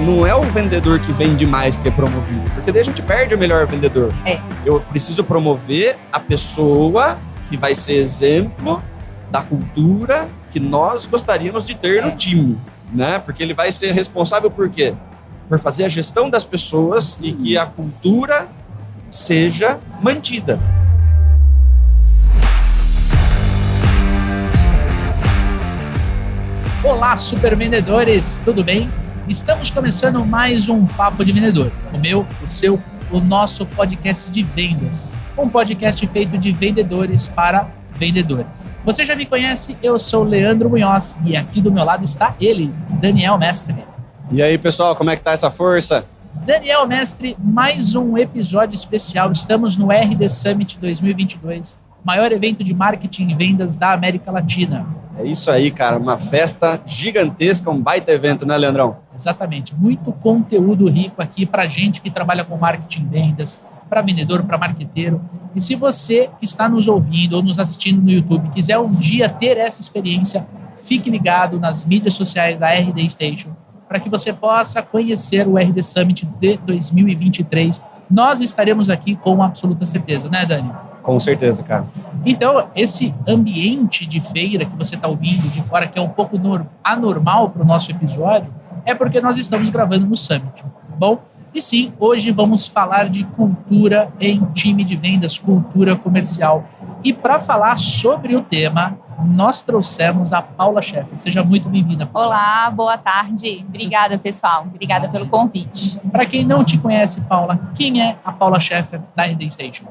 não é o vendedor que vende mais que é promovido, porque daí a gente perde o melhor vendedor. Eu preciso promover a pessoa que vai ser exemplo da cultura que nós gostaríamos de ter no time, né? Porque ele vai ser responsável por quê? Por fazer a gestão das pessoas e que a cultura seja mantida. Olá, super vendedores, tudo bem? Estamos começando mais um Papo de Vendedor, o meu, o seu, o nosso podcast de vendas. Um podcast feito de vendedores para vendedores. Você já me conhece, eu sou Leandro Munhoz e aqui do meu lado está ele, Daniel Mestre. E aí, pessoal, como é que tá essa força? Daniel Mestre, mais um episódio especial. Estamos no RD Summit 2022, maior evento de marketing e vendas da América Latina. É isso aí, cara, uma festa gigantesca, um baita evento, né, Leandrão? Exatamente, muito conteúdo rico aqui para gente que trabalha com marketing e vendas, para vendedor, para marqueteiro. E se você que está nos ouvindo ou nos assistindo no YouTube quiser um dia ter essa experiência, fique ligado nas mídias sociais da RD Station para que você possa conhecer o RD Summit de 2023. Nós estaremos aqui com absoluta certeza, né, Dani? Com certeza, cara. Então, esse ambiente de feira que você está ouvindo de fora, que é um pouco anormal para o nosso episódio, é porque nós estamos gravando no Summit. Bom, e sim, hoje vamos falar de cultura em time de vendas, cultura comercial. E para falar sobre o tema, nós trouxemos a Paula Scheffer. Seja muito bem-vinda, Paula. Olá, boa tarde. Obrigada, pessoal. Obrigada pelo convite. Para quem não te conhece, Paula, quem é a Paula Scheffer da RD Station?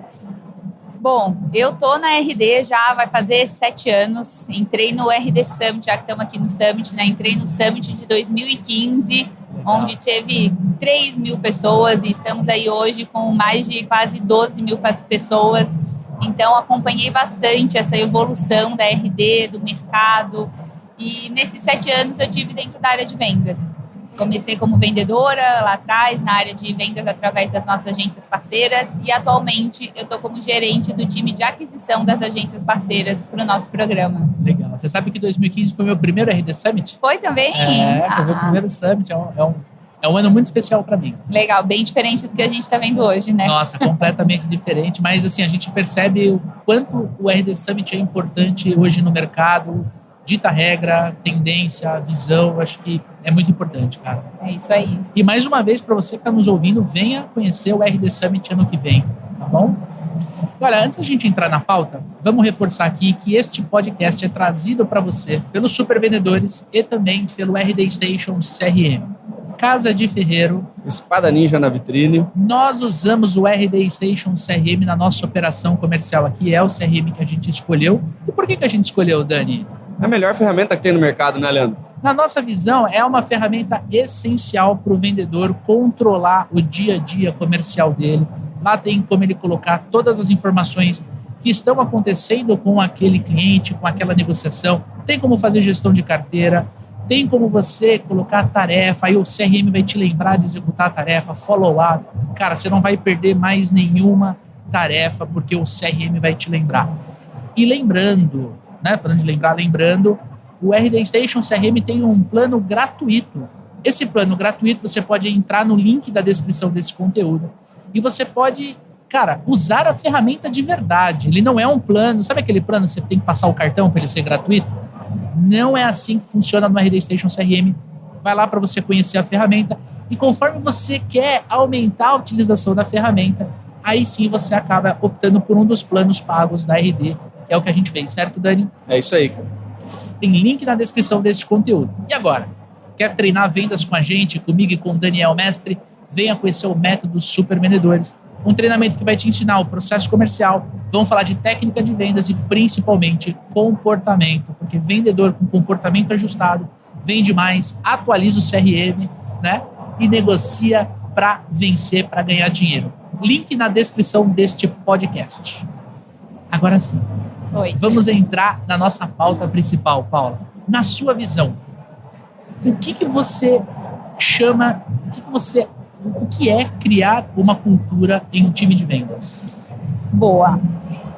Bom, eu tô na RD já vai fazer 7 anos. Entrei no RD Summit, já que estamos aqui no Summit, né? Entrei no Summit de 2015, onde teve 3 mil pessoas e estamos aí hoje com mais de quase 12 mil pessoas. Então, acompanhei bastante essa evolução da RD, do mercado. E nesses 7 anos eu tive dentro da área de vendas. Comecei como vendedora lá atrás, na área de vendas através das nossas agências parceiras. E atualmente eu estou como gerente do time de aquisição das agências parceiras para o nosso programa. Legal. Você sabe que 2015 foi meu primeiro RD Summit? Foi também? Foi meu primeiro Summit. É um ano muito especial para mim. Legal, bem diferente do que a gente está vendo hoje, né? Nossa, completamente diferente. Mas assim, a gente percebe o quanto o RD Summit é importante hoje no mercado. Dita regra, tendência, visão, acho que é muito importante, cara. É isso aí. E mais uma vez, para você que está nos ouvindo, venha conhecer o RD Summit ano que vem, tá bom? Agora, antes da gente entrar na pauta, vamos reforçar aqui que este podcast é trazido para você pelos Super Vendedores e também pelo RD Station CRM. Casa de Ferreiro. Espada Ninja na vitrine. Nós usamos o RD Station CRM na nossa operação comercial aqui, é o CRM que a gente escolheu. E por que a gente escolheu, Dani? É a melhor ferramenta que tem no mercado, né, Leandro? Na nossa visão, é uma ferramenta essencial para o vendedor controlar o dia a dia comercial dele. Lá tem como ele colocar todas as informações que estão acontecendo com aquele cliente, com aquela negociação. Tem como fazer gestão de carteira, tem como você colocar tarefa, aí o CRM vai te lembrar de executar a tarefa, follow-up. Cara, você não vai perder mais nenhuma tarefa, porque o CRM vai te lembrar. E lembrando, né, falando de lembrar, lembrando, o RD Station CRM tem um plano gratuito. Esse plano gratuito, você pode entrar no link da descrição desse conteúdo e você pode, cara, usar a ferramenta de verdade. Ele não é um plano, sabe aquele plano que você tem que passar o cartão para ele ser gratuito? Não é assim que funciona no RD Station CRM. Vai lá para você conhecer a ferramenta e conforme você quer aumentar a utilização da ferramenta, aí sim você acaba optando por um dos planos pagos da RD, que é o que a gente fez, certo, Dani? É isso aí, cara. Tem link na descrição deste conteúdo. E agora? Quer treinar vendas com a gente, comigo e com o Daniel Mestre? Venha conhecer o método Super Vendedores. Um treinamento que vai te ensinar o processo comercial. Vamos falar de técnica de vendas e principalmente comportamento. Porque vendedor com comportamento ajustado vende mais, atualiza o CRM, né? E negocia para vencer, para ganhar dinheiro. Link na descrição deste podcast. Agora sim. Oi. Vamos entrar na nossa pauta principal, Paula. Na sua visão, o que você chama, o que é criar uma cultura em um time de vendas? Boa.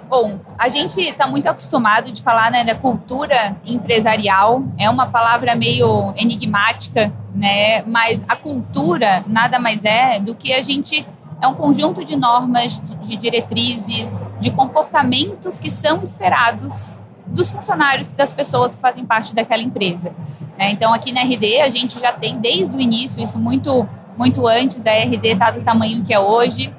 Bom, a gente está muito acostumado de falar, né, da cultura empresarial. É uma palavra meio enigmática né? Mas a cultura nada mais é do que é um conjunto de normas, de diretrizes, de comportamentos que são esperados dos funcionários, das pessoas que fazem parte daquela empresa. Então, aqui na RD, a gente já tem desde o início, isso muito, muito antes da RD estar do tamanho que é hoje.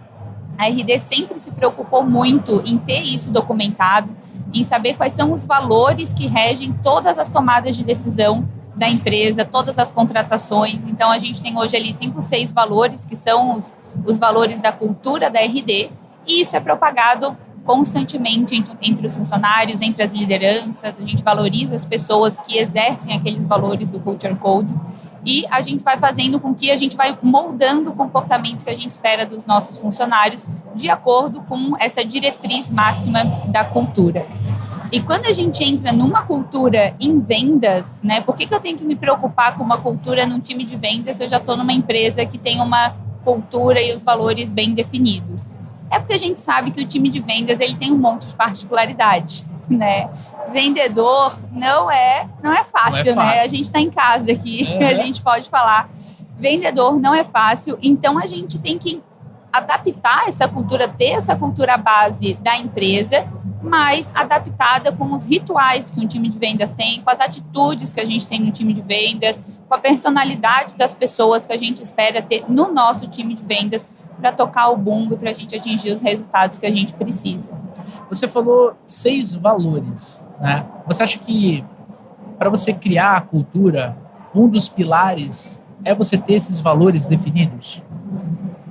A RD sempre se preocupou muito em ter isso documentado, em saber quais são os valores que regem todas as tomadas de decisão da empresa, todas as contratações. Então, a gente tem hoje ali 5, 6 valores, que são os valores da cultura da RD, e isso é propagado constantemente entre os funcionários, entre as lideranças. A gente valoriza as pessoas que exercem aqueles valores do Culture Code, e a gente vai fazendo com que a gente vai moldando o comportamento que a gente espera dos nossos funcionários de acordo com essa diretriz máxima da cultura. E quando a gente entra numa cultura em vendas, né, por que eu tenho que me preocupar com uma cultura num time de vendas se eu já estou numa empresa que tem uma cultura e os valores bem definidos? É porque a gente sabe que o time de vendas ele tem um monte de particularidade, né? Vendedor não é fácil, né? A gente está em casa aqui, a gente pode falar. Vendedor não é fácil, então a gente tem que adaptar essa cultura, ter essa cultura base da empresa, mas adaptada com os rituais que um time de vendas tem, com as atitudes que a gente tem no time de vendas, com a personalidade das pessoas que a gente espera ter no nosso time de vendas para tocar o bumbo e para a gente atingir os resultados que a gente precisa. Você falou 6 valores, né? Você acha que para você criar a cultura, um dos pilares é você ter esses valores definidos?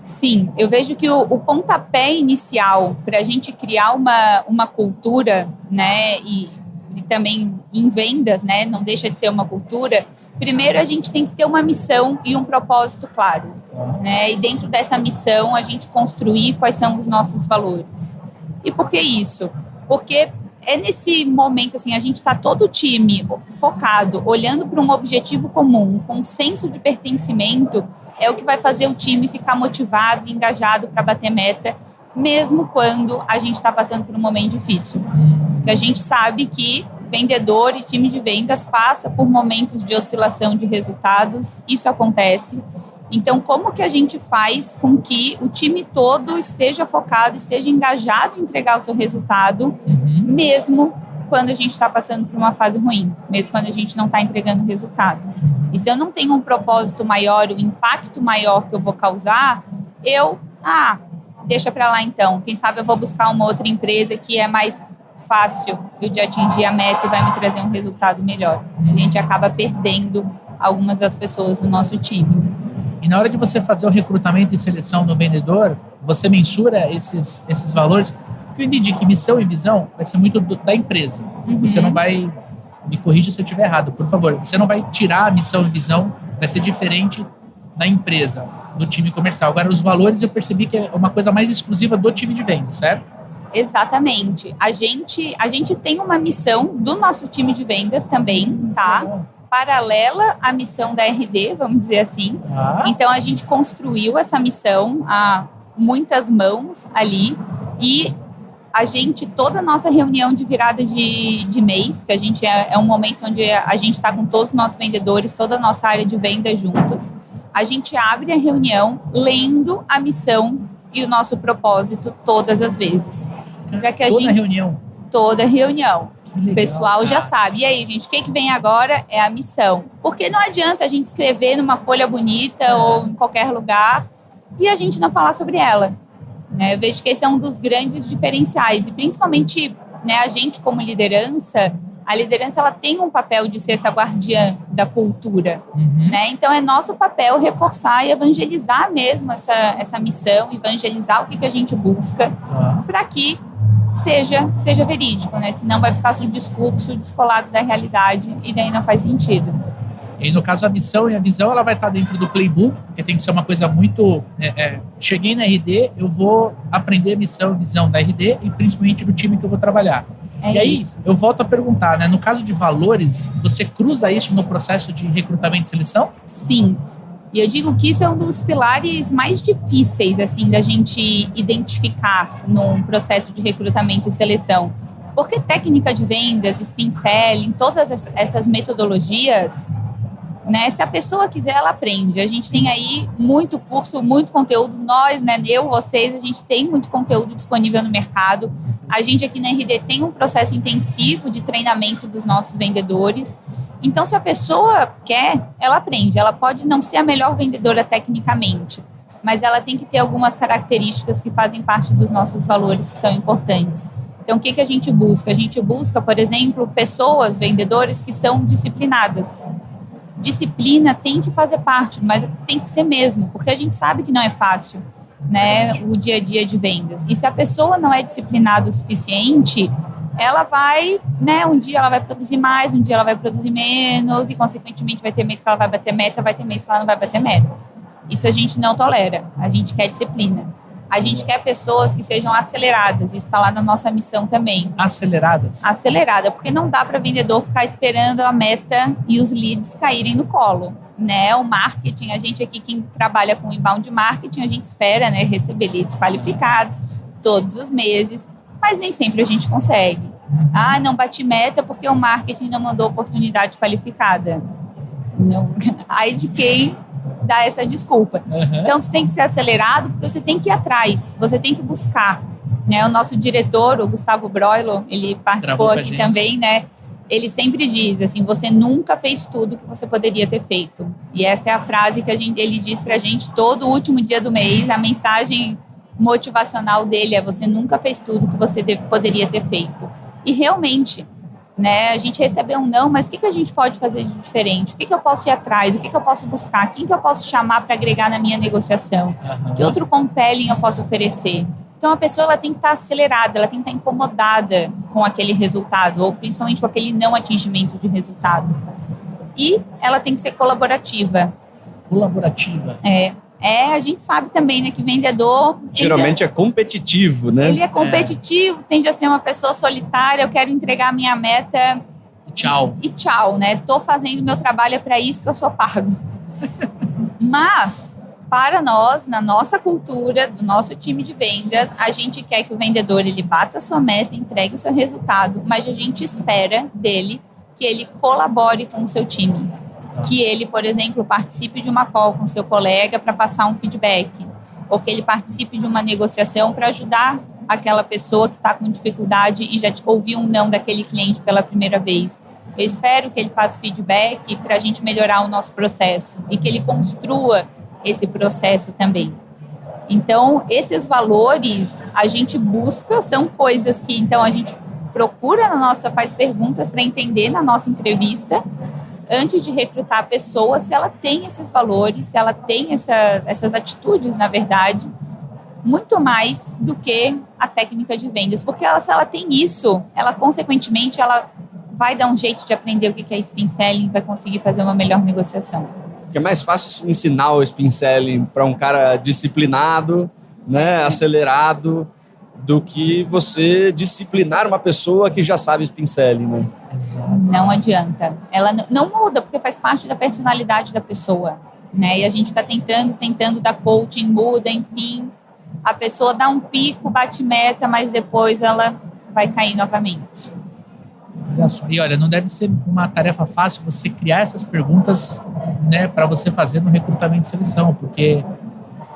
Sim, eu vejo que o pontapé inicial para a gente criar uma cultura, né, e também em vendas, né, não deixa de ser uma cultura. Primeiro, a gente tem que ter uma missão e um propósito claro, né? E dentro dessa missão, a gente construir quais são os nossos valores. E por que isso? Porque é nesse momento, assim, a gente está todo o time focado, olhando para um objetivo comum, com um senso de pertencimento, é o que vai fazer o time ficar motivado e engajado para bater meta, mesmo quando a gente está passando por um momento difícil. Porque a gente sabe que vendedor e time de vendas passa por momentos de oscilação de resultados, isso acontece. Então, como que a gente faz com que o time todo esteja focado, esteja engajado em entregar o seu resultado, mesmo quando a gente está passando por uma fase ruim, mesmo quando a gente não está entregando resultado? E se eu não tenho um propósito maior, um impacto maior que eu vou causar, deixa para lá então. Quem sabe eu vou buscar uma outra empresa que é mais fácil de atingir a meta e vai me trazer um resultado melhor. A gente acaba perdendo algumas das pessoas do nosso time. E na hora de você fazer o recrutamento e seleção do vendedor, você mensura esses valores? Eu entendi que missão e visão vai ser muito da empresa. Você não vai... Me corrija se eu estiver errado, por favor. Você não vai tirar a missão e visão, vai ser diferente da empresa, do time comercial. Agora, os valores eu percebi que é uma coisa mais exclusiva do time de vendas, certo? Exatamente. A gente tem uma missão do nosso time de vendas também, tá? Paralela à missão da RD, vamos dizer assim. Então, a gente construiu essa missão a muitas mãos ali e toda a nossa reunião de virada de mês, que a gente é um momento onde a gente está com todos os nossos vendedores, toda a nossa área de venda juntos, a gente abre a reunião lendo a missão e o nosso propósito todas as vezes. Toda reunião. O pessoal já sabe. E aí, gente, o que vem agora é a missão. Porque não adianta a gente escrever numa folha bonita ou em qualquer lugar e a gente não falar sobre ela. Eu vejo que esse é um dos grandes diferenciais. E principalmente, né, a gente como liderança, a liderança ela tem um papel de ser essa guardiã da cultura. Né? Então, é nosso papel reforçar e evangelizar mesmo essa missão, evangelizar o que a gente busca para que seja verídico, né? Senão vai ficar um discurso descolado da realidade e daí não faz sentido. E no caso a missão e a visão ela vai estar dentro do playbook, porque tem que ser uma coisa muito... cheguei na RD, eu vou aprender a missão e visão da RD e principalmente do time que eu vou trabalhar. E aí eu volto a perguntar, né? No caso de valores, você cruza isso no processo de recrutamento e seleção? Sim. E eu digo que isso é um dos pilares mais difíceis, assim, da gente identificar num processo de recrutamento e seleção. Porque técnica de vendas, spin selling, todas essas metodologias, né? Se a pessoa quiser, ela aprende. A gente tem aí muito curso, muito conteúdo. Nós, né, vocês, a gente tem muito conteúdo disponível no mercado. A gente aqui na RD tem um processo intensivo de treinamento dos nossos vendedores. Então, se a pessoa quer, ela aprende. Ela pode não ser a melhor vendedora tecnicamente, mas ela tem que ter algumas características que fazem parte dos nossos valores, que são importantes. Então, o que a gente busca? A gente busca, por exemplo, pessoas, vendedores que são disciplinadas. Disciplina tem que fazer parte, mas tem que ser mesmo, porque a gente sabe que não é fácil, né, o dia a dia de vendas. E se a pessoa não é disciplinada o suficiente, ela vai, né, um dia ela vai produzir mais, um dia ela vai produzir menos, e consequentemente vai ter mês que ela vai bater meta, vai ter mês que ela não vai bater meta. Isso a gente não tolera, a gente quer disciplina. A gente quer pessoas que sejam aceleradas, isso está lá na nossa missão também. Aceleradas? Acelerada, porque não dá para vendedor ficar esperando a meta e os leads caírem no colo, né? O marketing, a gente aqui, quem trabalha com inbound marketing, a gente espera, né, receber leads qualificados todos os meses, mas nem sempre a gente consegue. Ah, não bati meta porque o marketing não mandou oportunidade qualificada. Não. Aí de quem dá essa desculpa. Então, você tem que ser acelerado porque você tem que ir atrás, você tem que buscar, né? O nosso diretor, o Gustavo Broilo, ele participou aqui também, né? Ele sempre diz, assim, você nunca fez tudo que você poderia ter feito. E essa é a frase que ele diz pra gente todo último dia do mês. A mensagem motivacional dele é: você nunca fez tudo que você poderia ter feito. E realmente, né, a gente recebeu um não, mas o que a gente pode fazer de diferente? O que eu posso ir atrás? O que eu posso buscar? Quem que eu posso chamar para agregar na minha negociação? Que outro compelling eu posso oferecer? Então, a pessoa ela tem que estar acelerada, ela tem que estar incomodada com aquele resultado, ou principalmente com aquele não atingimento de resultado. E ela tem que ser colaborativa. Colaborativa. A gente sabe também, né, que vendedor... Geralmente é competitivo, né? Ele é competitivo, tende a ser uma pessoa solitária, eu quero entregar a minha meta... Tchau. E tchau, né? Tô fazendo meu trabalho, é para isso que eu sou pago. Mas, para nós, na nossa cultura, do nosso time de vendas, a gente quer que o vendedor, ele bata a sua meta, entregue o seu resultado, mas a gente espera dele que ele colabore com o seu time. Que ele, por exemplo, participe de uma call com seu colega para passar um feedback, ou que ele participe de uma negociação para ajudar aquela pessoa que está com dificuldade e já ouviu um não daquele cliente pela primeira vez. Eu espero que ele passe feedback para a gente melhorar o nosso processo e que ele construa esse processo também. Então, esses valores a gente busca, são coisas que então a gente procura faz perguntas para entender na nossa entrevista, antes de recrutar a pessoa, se ela tem esses valores, se ela tem essas atitudes, na verdade, muito mais do que a técnica de vendas. Porque se ela tem isso, ela, consequentemente, ela vai dar um jeito de aprender o que é spin selling, vai conseguir fazer uma melhor negociação. Porque é mais fácil ensinar o spin selling para um cara disciplinado, né, acelerado, do que você disciplinar uma pessoa que já sabe spin selling, né? Não adianta. Ela não muda, porque faz parte da personalidade da pessoa, né? E a gente está tentando dar coaching, muda, enfim. A pessoa dá um pico, bate meta, mas depois ela vai cair novamente. Olha só. E olha, não deve ser uma tarefa fácil você criar essas perguntas, né, para você fazer no recrutamento e seleção, porque,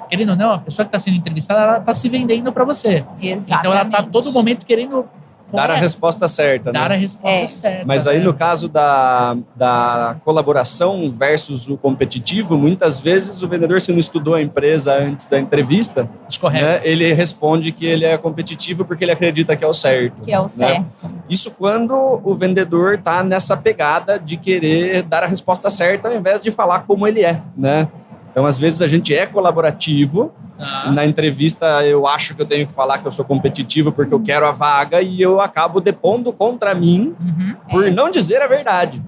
querendo ou não, a pessoa que está sendo entrevistada, ela está se vendendo para você. Exatamente. Então ela está todo momento querendo dar a resposta certa, né? Dar a resposta certa. Mas aí, no caso da colaboração versus o competitivo, muitas vezes o vendedor, se não estudou a empresa antes da entrevista, né, ele responde que ele é competitivo porque ele acredita que é o certo. Que é o certo. Isso quando o vendedor está nessa pegada de querer dar a resposta certa ao invés de falar como ele é, né? Então, às vezes, a gente é colaborativo. Na entrevista, eu acho que eu tenho que falar que eu sou competitivo porque eu quero a vaga e eu acabo depondo contra mim por não dizer a verdade.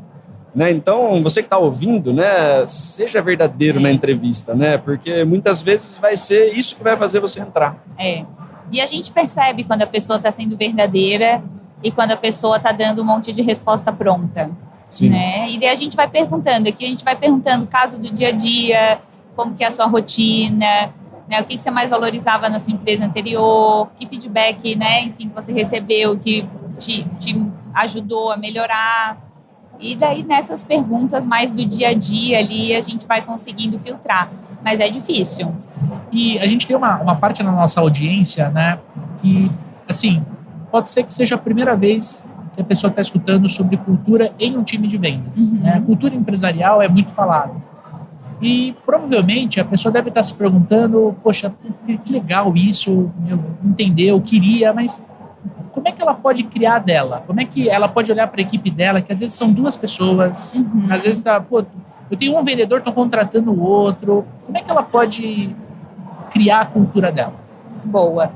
Né? Então, você que está ouvindo, né, seja verdadeiro na entrevista, né? Porque muitas vezes vai ser isso que vai fazer você entrar. E a gente percebe quando a pessoa está sendo verdadeira e quando a pessoa está dando um monte de resposta pronta. Sim. Né? E daí a gente vai perguntando caso do dia a dia, como que é a sua rotina, né? O que você mais valorizava na sua empresa anterior, que feedback, né, enfim, que você recebeu, que te ajudou a melhorar. E daí, nessas perguntas mais do dia a dia ali, a gente vai conseguindo filtrar. Mas é difícil. E a gente tem uma parte na nossa audiência, né, que, assim, pode ser que seja a primeira vez que a pessoa está escutando sobre cultura em um time de vendas. Né? Cultura empresarial é muito falado. E provavelmente a pessoa deve estar se perguntando, poxa, que legal isso, eu entender, eu queria, mas como é que ela pode criar dela? Como é que ela pode olhar para a equipe dela, que às vezes são duas pessoas, às vezes eu tenho um vendedor, estou contratando o outro. Como é que ela pode criar a cultura dela? Boa.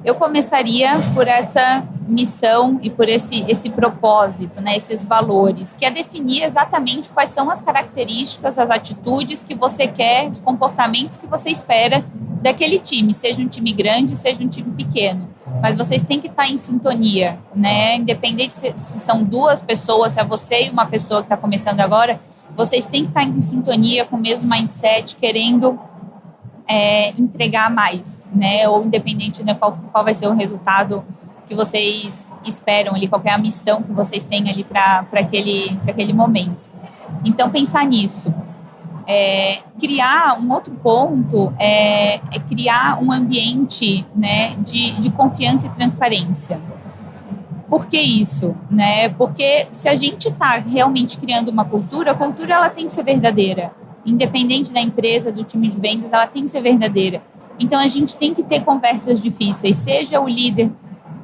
Eu começaria por essa missão e por esse propósito, né, esses valores, que é definir exatamente quais são as características, as atitudes que você quer, os comportamentos que você espera daquele time, seja um time grande, seja um time pequeno. Mas vocês têm que estar em sintonia, né? Independente se são duas pessoas, se é você e uma pessoa que está começando agora, vocês têm que estar em sintonia com o mesmo mindset, querendo entregar mais, né? Ou independente de qual vai ser o resultado que vocês esperam ali, qual é a missão que vocês têm ali para aquele momento. Então, pensar nisso. Criar um outro ponto é criar um ambiente, né, de confiança e transparência. Por que isso? Né? Porque se a gente está realmente criando uma cultura, a cultura ela tem que ser verdadeira. Independente da empresa, do time de vendas, ela tem que ser verdadeira. Então, a gente tem que ter conversas difíceis, seja o líder,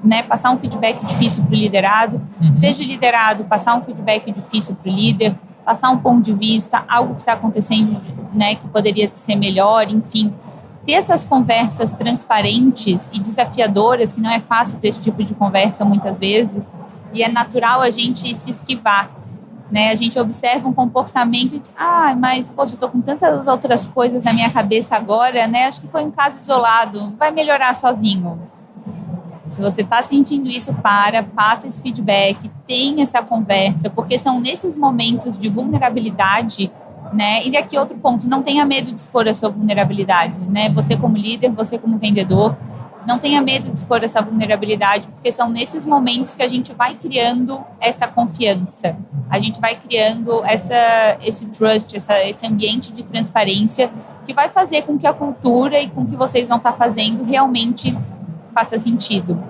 né, passar um feedback difícil para o liderado, seja o liderado passar um feedback difícil para o líder, passar um ponto de vista, algo que está acontecendo, né, que poderia ser melhor, enfim. Ter essas conversas transparentes e desafiadoras, que não é fácil ter esse tipo de conversa muitas vezes, e é natural a gente se esquivar, né? A gente observa um comportamento de, mas, poxa, eu estou com tantas outras coisas na minha cabeça agora, né? Acho que foi um caso isolado, vai melhorar sozinho. Se você está sentindo isso, passa esse feedback, tenha essa conversa, porque são nesses momentos de vulnerabilidade, né? E aqui outro ponto, não tenha medo de expor a sua vulnerabilidade, né? Você como líder, você como vendedor, não tenha medo de expor essa vulnerabilidade, porque são nesses momentos que a gente vai criando essa confiança, a gente vai criando esse trust, esse ambiente de transparência que vai fazer com que a cultura e com o que vocês vão estar fazendo realmente faça sentido,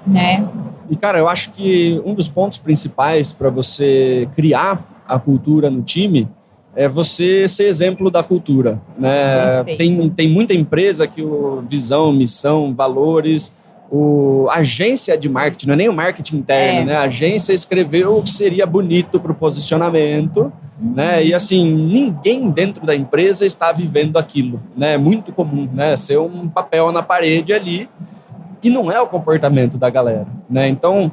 né? E, cara, eu acho que um dos pontos principais para você criar a cultura no time é você ser exemplo da cultura, né? Tem muita empresa que visão, missão, valores, a agência de marketing, não é nem o marketing interno, né? A agência escreveu o que seria bonito para o posicionamento, né? E assim, ninguém dentro da empresa está vivendo aquilo, né? É muito comum, né? Ser um papel na parede ali, e não é o comportamento da galera, né? Então,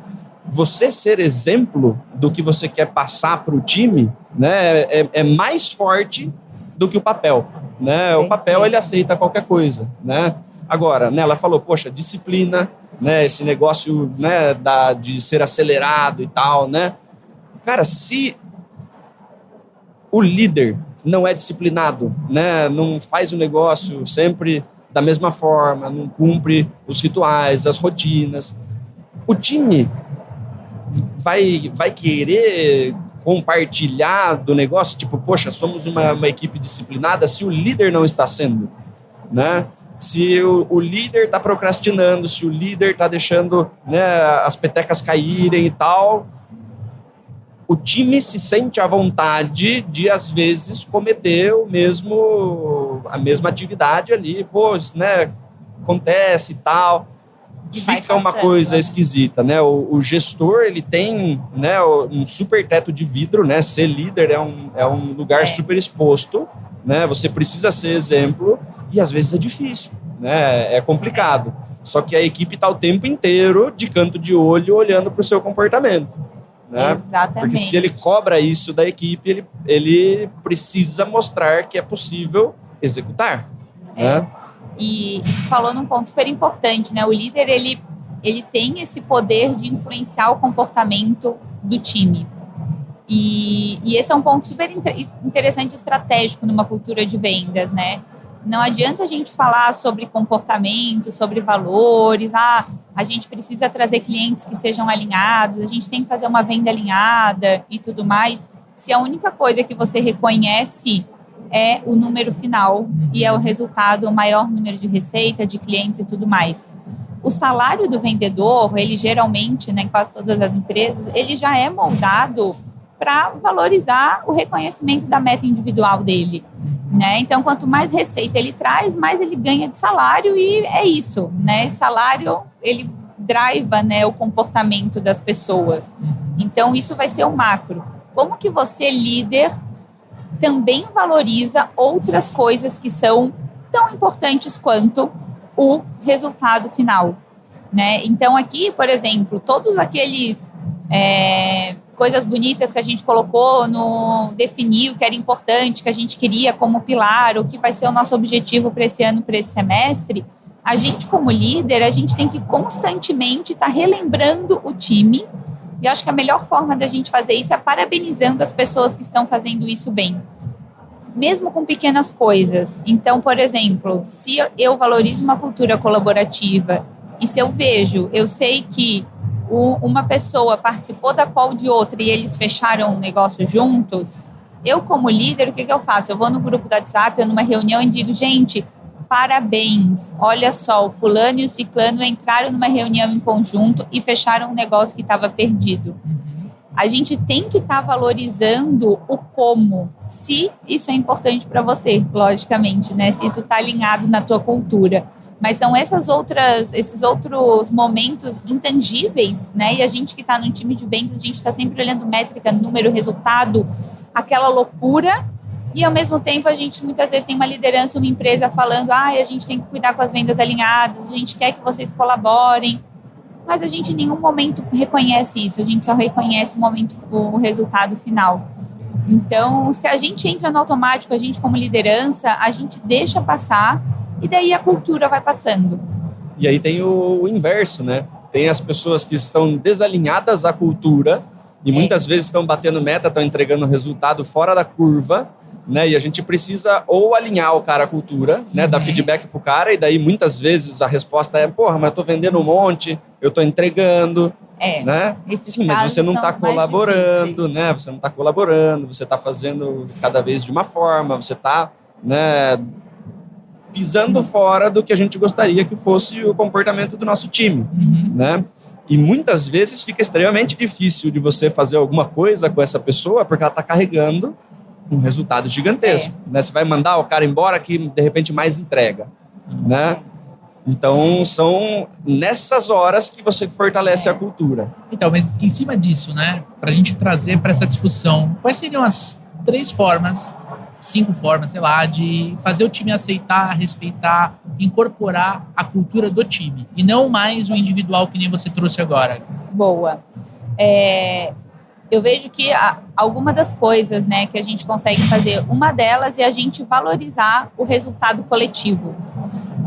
você ser exemplo do que você quer passar para o time, né, é mais forte do que o papel, né? O papel, ele aceita qualquer coisa, né? Agora, né, ela falou, poxa, disciplina, né, esse negócio, né, de ser acelerado e tal, né? Cara, se o líder não é disciplinado, né, não faz o negócio sempre da mesma forma, não cumpre os rituais, as rotinas, o time vai querer compartilhar do negócio, tipo, poxa, somos uma equipe disciplinada, se o líder não está sendo, né? Se o líder está procrastinando, se o líder está deixando, né, as petecas caírem e tal, o time se sente à vontade de, às vezes, cometer a mesma atividade ali, né, acontece e tal. Fica uma coisa esquisita, né? O gestor, ele tem, né, um super teto de vidro, né? Ser líder é um lugar super exposto, né? Você precisa ser exemplo e às vezes é difícil, né? É complicado. Só que a equipe está o tempo inteiro de canto de olho olhando para o seu comportamento, né? Exatamente. Porque se ele cobra isso da equipe, ele precisa mostrar que é possível executar, né? E falou num ponto super importante, né? O líder, ele tem esse poder de influenciar o comportamento do time. E esse é um ponto super interessante e estratégico numa cultura de vendas, né? Não adianta a gente falar sobre comportamento, sobre valores, a gente precisa trazer clientes que sejam alinhados, a gente tem que fazer uma venda alinhada e tudo mais. Se a única coisa que você reconhece é o número final e é o resultado, o maior número de receita, de clientes e tudo mais. O salário do vendedor, ele geralmente, né, em quase todas as empresas, ele já é moldado para valorizar o reconhecimento da meta individual dele, né? Então, quanto mais receita ele traz, mais ele ganha de salário e é isso, né? Salário, ele driva, né, o comportamento das pessoas. Então, isso vai ser o macro. Como que você, líder, também valoriza outras coisas que são tão importantes quanto o resultado final, né? Então, aqui, por exemplo, todos aqueles coisas bonitas que a gente colocou definiu que era importante, que a gente queria como pilar, o que vai ser o nosso objetivo para esse ano, para esse semestre, a gente como líder, a gente tem que constantemente estar relembrando o time, e acho que a melhor forma da gente fazer isso é parabenizando as pessoas que estão fazendo isso bem, mesmo com pequenas coisas. Então, por exemplo, se eu valorizo uma cultura colaborativa e se eu sei que uma pessoa participou da call de outra e eles fecharam um negócio juntos, eu como líder, o que eu faço? Eu vou no grupo do WhatsApp ou numa reunião e digo, gente, parabéns, olha só, o fulano e o ciclano entraram numa reunião em conjunto e fecharam um negócio que estava perdido. A gente tem que estar valorizando o como, se isso é importante para você, logicamente, né? Se isso está alinhado na tua cultura. Mas são esses outros momentos intangíveis, né? E a gente que está no time de vendas, a gente está sempre olhando métrica, número, resultado, aquela loucura. E, ao mesmo tempo, a gente muitas vezes tem uma liderança, uma empresa falando a gente tem que cuidar com as vendas alinhadas, a gente quer que vocês colaborem. Mas a gente em nenhum momento reconhece isso, a gente só reconhece o resultado final. Então, se a gente entra no automático, a gente como liderança, a gente deixa passar e daí a cultura vai passando. E aí tem o inverso, né? Tem as pessoas que estão desalinhadas à cultura e muitas vezes estão batendo meta, estão entregando resultado fora da curva, né? E a gente precisa ou alinhar o cara à cultura, né? Dar feedback pro cara, e daí muitas vezes a resposta é, porra, mas eu tô vendendo um monte, eu tô entregando, né? Sim, mas você não tá colaborando, né? Você não tá colaborando, você tá fazendo cada vez de uma forma, você tá, né, pisando fora do que a gente gostaria que fosse o comportamento do nosso time, né? E muitas vezes fica extremamente difícil de você fazer alguma coisa com essa pessoa porque ela tá carregando um resultado gigantesco, né? Você vai mandar o cara embora que de repente mais entrega, né? Então são nessas horas que você fortalece a cultura. Então, mas em cima disso, né, para a gente trazer para essa discussão, quais seriam as 5 formas, sei lá, de fazer o time aceitar, respeitar, incorporar a cultura do time e não mais o individual que nem você trouxe agora? Boa. Eu vejo que alguma das coisas, né, que a gente consegue fazer, uma delas é a gente valorizar o resultado coletivo.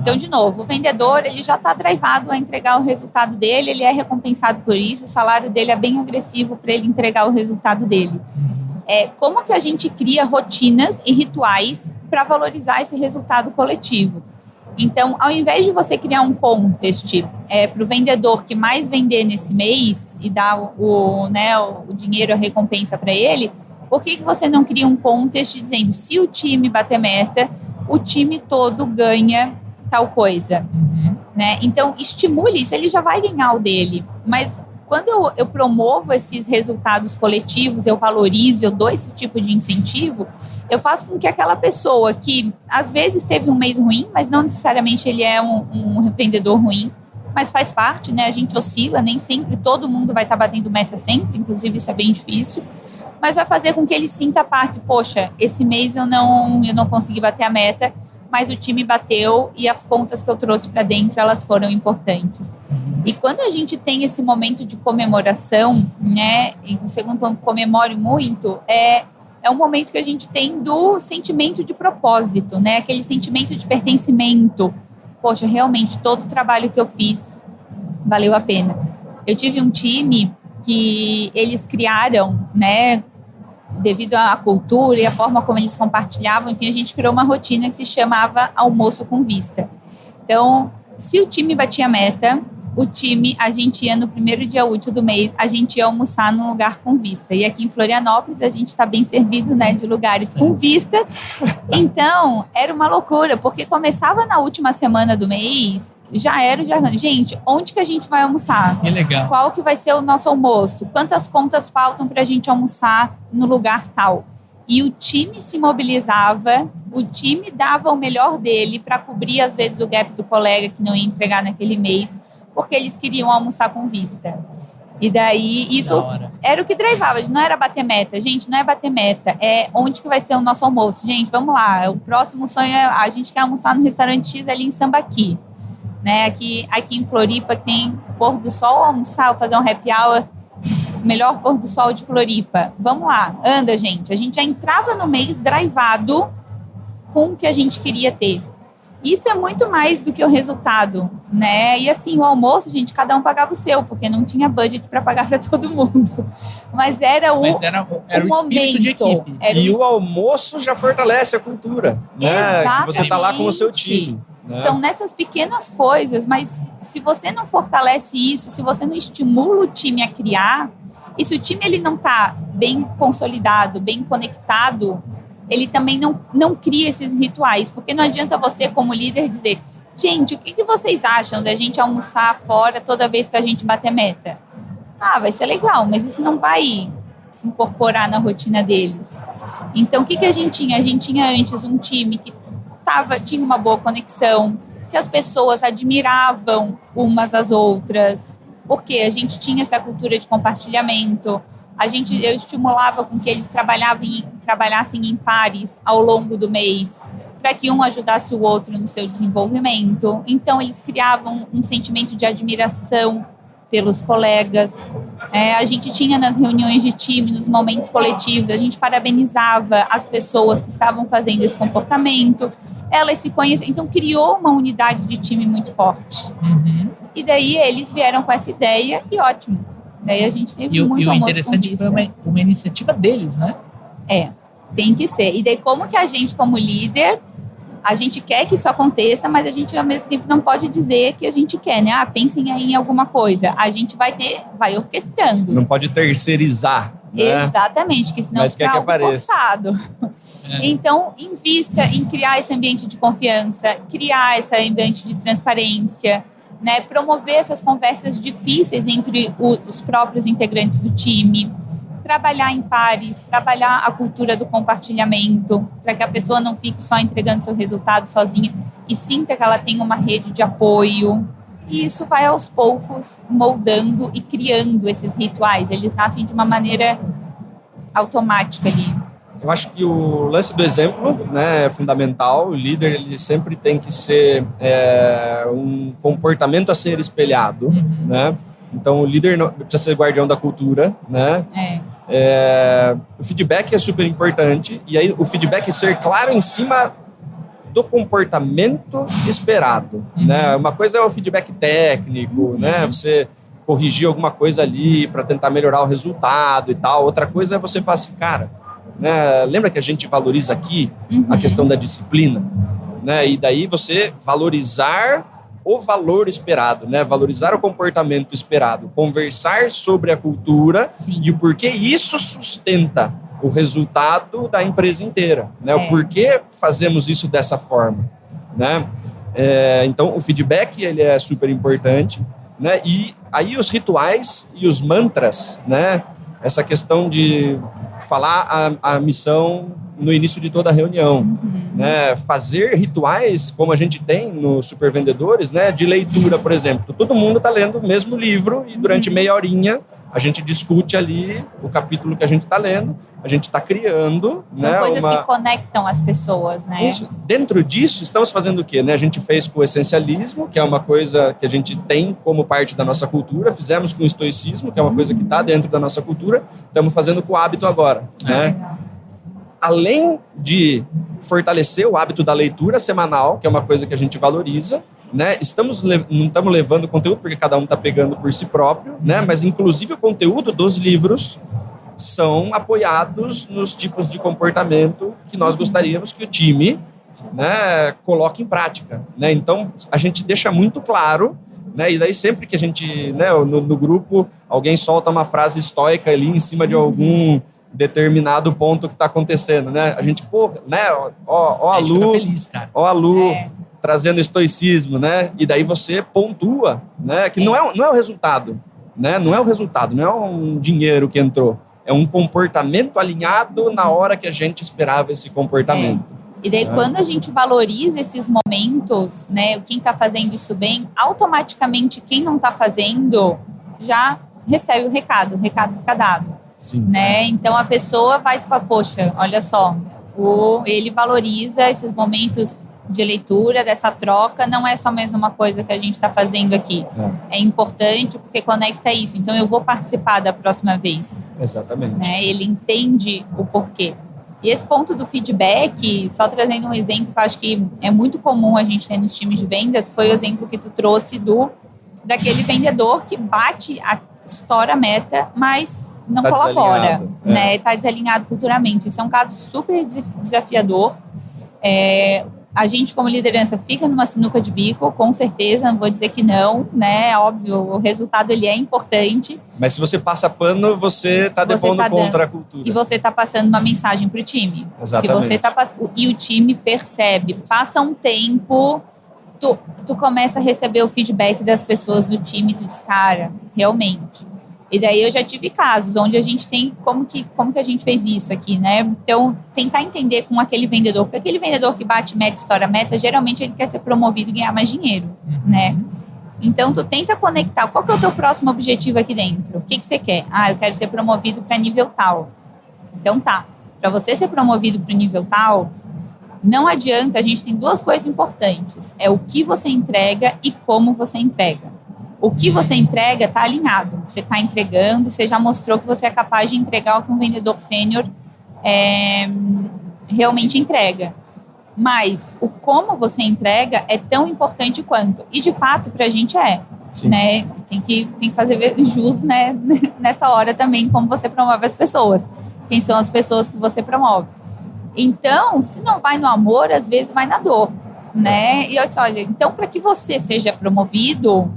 Então, de novo, o vendedor, ele já está drivado a entregar o resultado dele, ele é recompensado por isso, o salário dele é bem agressivo para ele entregar o resultado dele. Como que a gente cria rotinas e rituais para valorizar esse resultado coletivo? Então, ao invés de você criar um contest para o vendedor que mais vender nesse mês e dar o dinheiro, a recompensa para ele, por que você não cria um contest dizendo se o time bater meta, o time todo ganha tal coisa? Né? Então, estimule isso, ele já vai ganhar o dele. Mas quando eu promovo esses resultados coletivos, eu valorizo, eu dou esse tipo de incentivo, eu faço com que aquela pessoa que às vezes teve um mês ruim, mas não necessariamente ele é um vendedor ruim, mas faz parte, né? A gente oscila, nem sempre todo mundo vai estar batendo meta sempre, inclusive isso é bem difícil, mas vai fazer com que ele sinta a parte, poxa, esse mês eu não consegui bater a meta, mas o time bateu e as contas que eu trouxe para dentro, elas foram importantes. E quando a gente tem esse momento de comemoração, né, e o segundo ponto, comemore muito, é um momento que a gente tem do sentimento de propósito, né, aquele sentimento de pertencimento. Poxa, realmente, todo o trabalho que eu fiz valeu a pena. Eu tive um time que eles criaram, né, devido à cultura e à forma como eles compartilhavam, enfim, a gente criou uma rotina que se chamava almoço com vista. Então, se o time batia meta, o time, a gente ia no primeiro dia útil do mês, a gente ia almoçar num lugar com vista. E aqui em Florianópolis a gente está bem servido, né, de lugares com vista. Então, era uma loucura, porque começava na última semana do mês, já era o jardim. Gente, onde que a gente vai almoçar? Que legal. Qual que vai ser o nosso almoço? Quantas contas faltam para a gente almoçar no lugar tal? E o time se mobilizava, o time dava o melhor dele para cobrir, às vezes, o gap do colega que não ia entregar naquele mês, porque eles queriam almoçar com vista. E daí, isso era o que drivava. Não era bater meta. Gente, não é bater meta. É onde que vai ser o nosso almoço. Gente, vamos lá. O próximo sonho é a gente quer almoçar no restaurante X ali em Sambaqui. Né? Aqui em Floripa tem pôr do sol, almoçar, fazer um happy hour. Melhor pôr do sol de Floripa. Vamos lá. Anda, gente. A gente já entrava no mês drivado com o que a gente queria ter. Isso é muito mais do que o resultado, né? E assim, o almoço, gente, cada um pagava o seu, porque não tinha budget para pagar para todo mundo. Mas era o espírito de equipe. E o almoço já fortalece a cultura, né? Que você está lá com o seu time. Né? São nessas pequenas coisas, mas se você não fortalece isso, se você não estimula o time a criar, e se o time ele não está bem consolidado, bem conectado, ele também não cria esses rituais, porque não adianta você, como líder, dizer, gente, o que vocês acham da gente almoçar fora toda vez que a gente bater meta? Ah, vai ser legal, mas isso não vai se incorporar na rotina deles. Então, o que a gente tinha? A gente tinha antes um time que tinha uma boa conexão, que as pessoas admiravam umas às outras, porque a gente tinha essa cultura de compartilhamento. Eu estimulava com que eles trabalhassem em pares ao longo do mês, para que um ajudasse o outro no seu desenvolvimento. Então, eles criavam um sentimento de admiração pelos colegas. A gente tinha nas reuniões de time, nos momentos coletivos, a gente parabenizava as pessoas que estavam fazendo esse comportamento. Elas se conheciam, então criou uma unidade de time muito forte. Uhum. E daí eles vieram com essa ideia e ótimo. Daí a gente teve muito almoço com vista. E o interessante foi uma iniciativa deles, né? Tem que ser. E daí como que a gente, como líder, a gente quer que isso aconteça, mas a gente, ao mesmo tempo, não pode dizer que a gente quer, né? Pensem aí em alguma coisa. A gente vai orquestrando. Não pode terceirizar, né? Exatamente, que senão fica algo forçado. Então, invista em criar esse ambiente de confiança, criar esse ambiente de transparência, né? Promover essas conversas difíceis entre os próprios integrantes do time, trabalhar em pares, trabalhar a cultura do compartilhamento, para que a pessoa não fique só entregando seu resultado sozinha e sinta que ela tem uma rede de apoio. E isso vai aos poucos moldando e criando esses rituais. Eles nascem de uma maneira automática ali. Eu acho que o lance do exemplo, né, é fundamental. O líder ele sempre tem que ser um comportamento a ser espelhado, né? Então, o líder não precisa ser guardião da cultura, né? O feedback é super importante. E aí, o feedback ser claro em cima do comportamento esperado, né? Uma coisa é o feedback técnico, né? Você corrigir alguma coisa ali para tentar melhorar o resultado e tal. Outra coisa é você falar assim, cara, né, lembra que a gente valoriza aqui a questão da disciplina, né? E daí você valorizar o valor esperado, né? Valorizar o comportamento esperado, conversar sobre a cultura. Sim. E o porquê isso sustenta o resultado da empresa inteira, né? O porquê fazemos isso dessa forma, né? Então, o feedback ele é super importante, né? E aí os rituais e os mantras, né? Essa questão de falar a missão no início de toda a reunião, né? Fazer rituais como a gente tem nos Supervendedores, né? De leitura, por exemplo. Todo mundo está lendo o mesmo livro e durante meia horinha a gente discute ali o capítulo que a gente está lendo, a gente está criando... São coisas que conectam as pessoas, né? Isso. Dentro disso, estamos fazendo o quê? Né? A gente fez com o essencialismo, que é uma coisa que a gente tem como parte da nossa cultura, fizemos com o estoicismo, que é uma coisa que está dentro da nossa cultura, estamos fazendo com o hábito agora, né? Além de fortalecer o hábito da leitura semanal, que é uma coisa que a gente valoriza, né? Não estamos levando conteúdo porque cada um está pegando por si próprio, né? Mas inclusive o conteúdo dos livros são apoiados nos tipos de comportamento que nós gostaríamos que o time, né, coloque em prática, né? Então a gente deixa muito claro né? E daí sempre que a gente, né, no grupo, alguém solta uma frase estoica ali em cima de algum determinado ponto que está acontecendo, né? A gente, pô, né? Ó a Lu, feliz, cara. Ó a Lu trazendo estoicismo, né? E daí você pontua, né? Que não é o resultado, né? Não é o resultado, não é um dinheiro que entrou. É um comportamento alinhado na hora que a gente esperava esse comportamento. E daí, quando a gente valoriza esses momentos, né? Quem está fazendo isso bem, automaticamente quem não está fazendo já recebe o recado fica dado. Sim. Né? Então, a pessoa vai se falar, poxa, olha só, ele valoriza esses momentos de leitura, dessa troca, não é só mais uma coisa que a gente está fazendo aqui. É importante porque conecta isso. Então, eu vou participar da próxima vez. Exatamente. Né? Ele entende o porquê. E esse ponto do feedback, só trazendo um exemplo que eu acho que é muito comum a gente ter nos times de vendas, foi o exemplo que tu trouxe daquele vendedor que bate, estoura a meta, mas não colabora, né? Tá desalinhado culturalmente. Isso é um caso super desafiador. A gente, como liderança, fica numa sinuca de bico, com certeza, não vou dizer que não, né? Óbvio, o resultado ele é importante. Mas se você passa pano, você está depondo contra a cultura. E você está passando uma mensagem para o time. Exatamente. Se você e o time percebe, passa um tempo, tu começa a receber o feedback das pessoas do time, tu diz, cara, realmente. E daí eu já tive casos onde a gente tem como que a gente fez isso aqui, né? Então, tentar entender com aquele vendedor, porque aquele vendedor que bate meta, estoura meta, geralmente ele quer ser promovido e ganhar mais dinheiro, né? Então, tu tenta conectar, qual que é o teu próximo objetivo aqui dentro? O que você quer? Eu quero ser promovido para nível tal. Então tá, para você ser promovido para o nível tal, não adianta, a gente tem duas coisas importantes, é o que você entrega e como você entrega. O que você entrega está alinhado. Você está entregando, você já mostrou que você é capaz de entregar o que um vendedor sênior realmente entrega. Mas o como você entrega é tão importante quanto. E, de fato, para a gente né? Tem que fazer jus, né? Nessa hora também, como você promove as pessoas. Quem são as pessoas que você promove. Então, se não vai no amor, às vezes vai na dor. Né? E eu disse, olha, então, para que você seja promovido,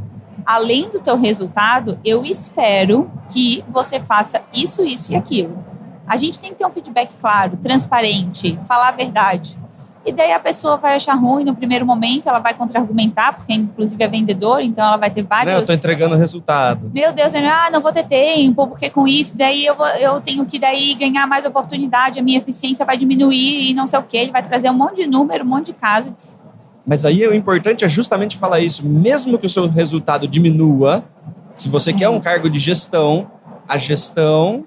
além do teu resultado, eu espero que você faça isso, isso e aquilo. A gente tem que ter um feedback claro, transparente, falar a verdade. E daí a pessoa vai achar ruim no primeiro momento, ela vai contra-argumentar, porque inclusive é vendedor, então ela vai ter vários... Eu estou entregando resultado. Meu Deus, não vou ter tempo, porque com isso, daí eu tenho que daí ganhar mais oportunidade, a minha eficiência vai diminuir e não sei o quê, ele vai trazer um monte de número, um monte de casos. Mas aí o importante é justamente falar isso. Mesmo que o seu resultado diminua, se você quer um cargo de gestão, a gestão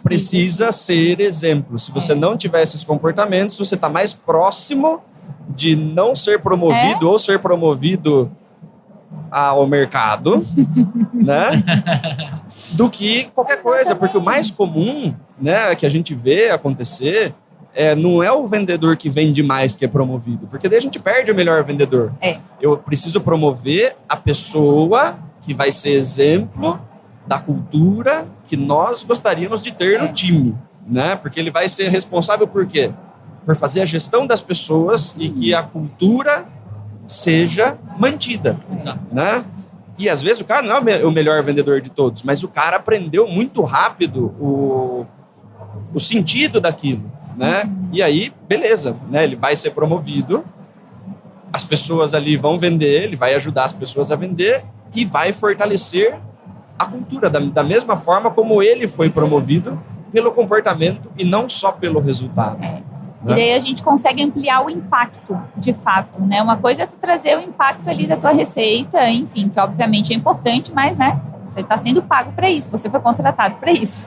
precisa ser exemplo. Se você não tiver esses comportamentos, você está mais próximo de não ser promovido ou ser promovido ao mercado, né? Do que qualquer coisa. Porque o mais comum, né, que a gente vê acontecer... não é o vendedor que vende mais que é promovido, porque daí a gente perde o melhor vendedor. Eu preciso promover a pessoa que vai ser exemplo da cultura que nós gostaríamos de ter no time, né? Porque ele vai ser responsável por quê? Por fazer a gestão das pessoas e que a cultura seja mantida, né? E às vezes o cara não é o melhor vendedor de todos, mas o cara aprendeu muito rápido o sentido daquilo. Né? E aí, beleza, né? Ele vai ser promovido, as pessoas ali vão vender, ele vai ajudar as pessoas a vender e vai fortalecer a cultura, da mesma forma como ele foi promovido pelo comportamento e não só pelo resultado. Né? E daí a gente consegue ampliar o impacto, de fato, né? Uma coisa é tu trazer o impacto ali da tua receita, enfim, que obviamente é importante, mas, né? Você está sendo pago para isso, você foi contratado para isso.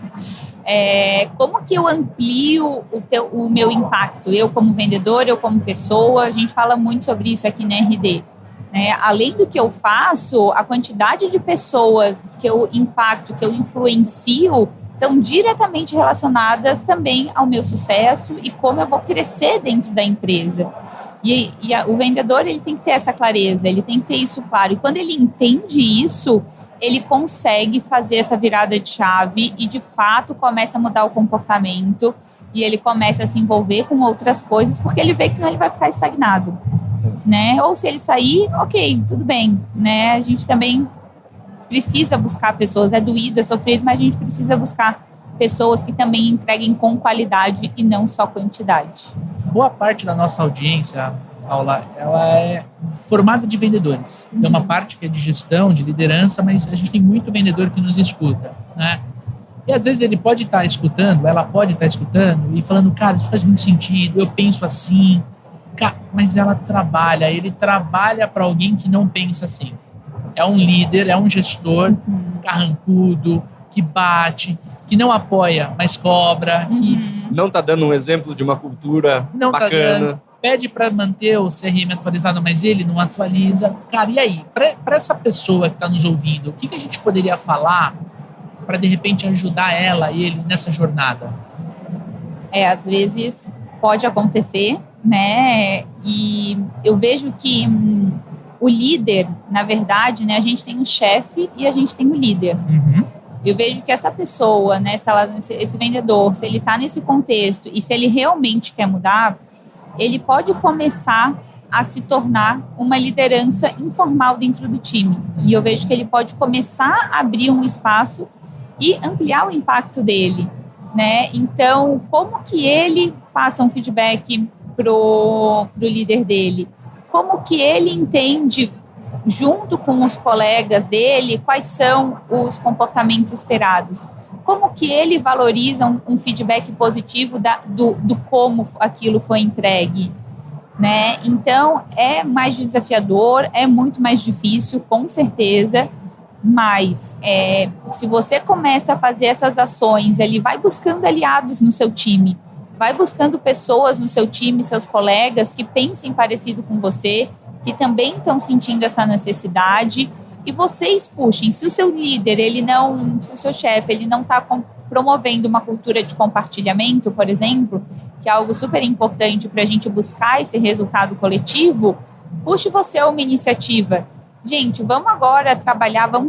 Como que eu amplio o meu impacto? Eu como vendedor, eu como pessoa, a gente fala muito sobre isso aqui na RD. Né? Além do que eu faço, a quantidade de pessoas que eu impacto, que eu influencio, estão diretamente relacionadas também ao meu sucesso e como eu vou crescer dentro da empresa. O vendedor ele tem que ter essa clareza, ele tem que ter isso claro. E quando ele entende isso, ele consegue fazer essa virada de chave e, de fato, começa a mudar o comportamento e ele começa a se envolver com outras coisas, porque ele vê que senão ele vai ficar estagnado. né? Ou se ele sair, ok, tudo bem, né? A gente também precisa buscar pessoas, é doído, é sofrido, mas a gente precisa buscar pessoas que também entreguem com qualidade e não só quantidade. Boa parte da nossa audiência, Paula, ela é formada de vendedores. Tem uma parte que é de gestão, de liderança, mas a gente tem muito vendedor que nos escuta, né? E às vezes ele pode estar escutando, ela pode estar escutando e falando, cara, isso faz muito sentido, eu penso assim, mas ele trabalha para alguém que não pensa assim. É um líder, é um gestor carrancudo, que bate, que não apoia, mas cobra, que não está dando um exemplo de uma cultura não bacana. Tá pede para manter o CRM atualizado, mas ele não atualiza. Cara, e aí? Para essa pessoa que está nos ouvindo, o que a gente poderia falar para, de repente, ajudar ela e ele nessa jornada? Às vezes pode acontecer, né? E eu vejo que o líder, na verdade, né? A gente tem um chefe e a gente tem um líder. Eu vejo que essa pessoa, né? Esse vendedor, se ele está nesse contexto e se ele realmente quer mudar, ele pode começar a se tornar uma liderança informal dentro do time. E eu vejo que ele pode começar a abrir um espaço e ampliar o impacto dele, né? Então, como que ele passa um feedback pro líder dele? Como que ele entende, junto com os colegas dele, quais são os comportamentos esperados? Como que ele valoriza um feedback positivo do como aquilo foi entregue, né? Então, é mais desafiador, é muito mais difícil, com certeza, mas se você começa a fazer essas ações, ele vai buscando aliados no seu time, vai buscando pessoas no seu time, seus colegas, que pensem parecido com você, que também estão sentindo essa necessidade, e vocês puxem. Se o seu líder, se o seu chefe, ele não está promovendo uma cultura de compartilhamento, por exemplo, que é algo super importante para a gente buscar esse resultado coletivo, puxe você uma iniciativa. Gente, vamos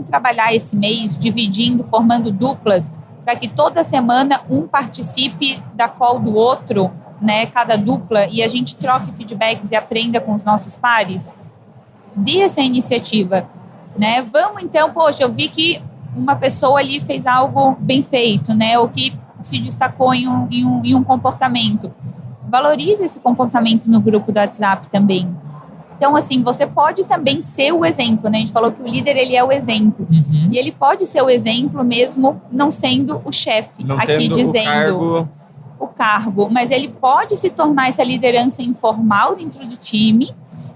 trabalhar esse mês dividindo, formando duplas, para que toda semana um participe da call do outro, né, cada dupla, e a gente troque feedbacks e aprenda com os nossos pares. Dê essa iniciativa. Né? Vamos então, poxa, eu vi que uma pessoa ali fez algo bem feito, né? Ou que se destacou em um comportamento. Valorize esse comportamento no grupo do WhatsApp também. Então, assim, você pode também ser o exemplo, né? A gente falou que o líder, ele é o exemplo. E ele pode ser o exemplo mesmo não sendo o chefe, não aqui dizendo o cargo. Mas ele pode se tornar essa liderança informal dentro do time.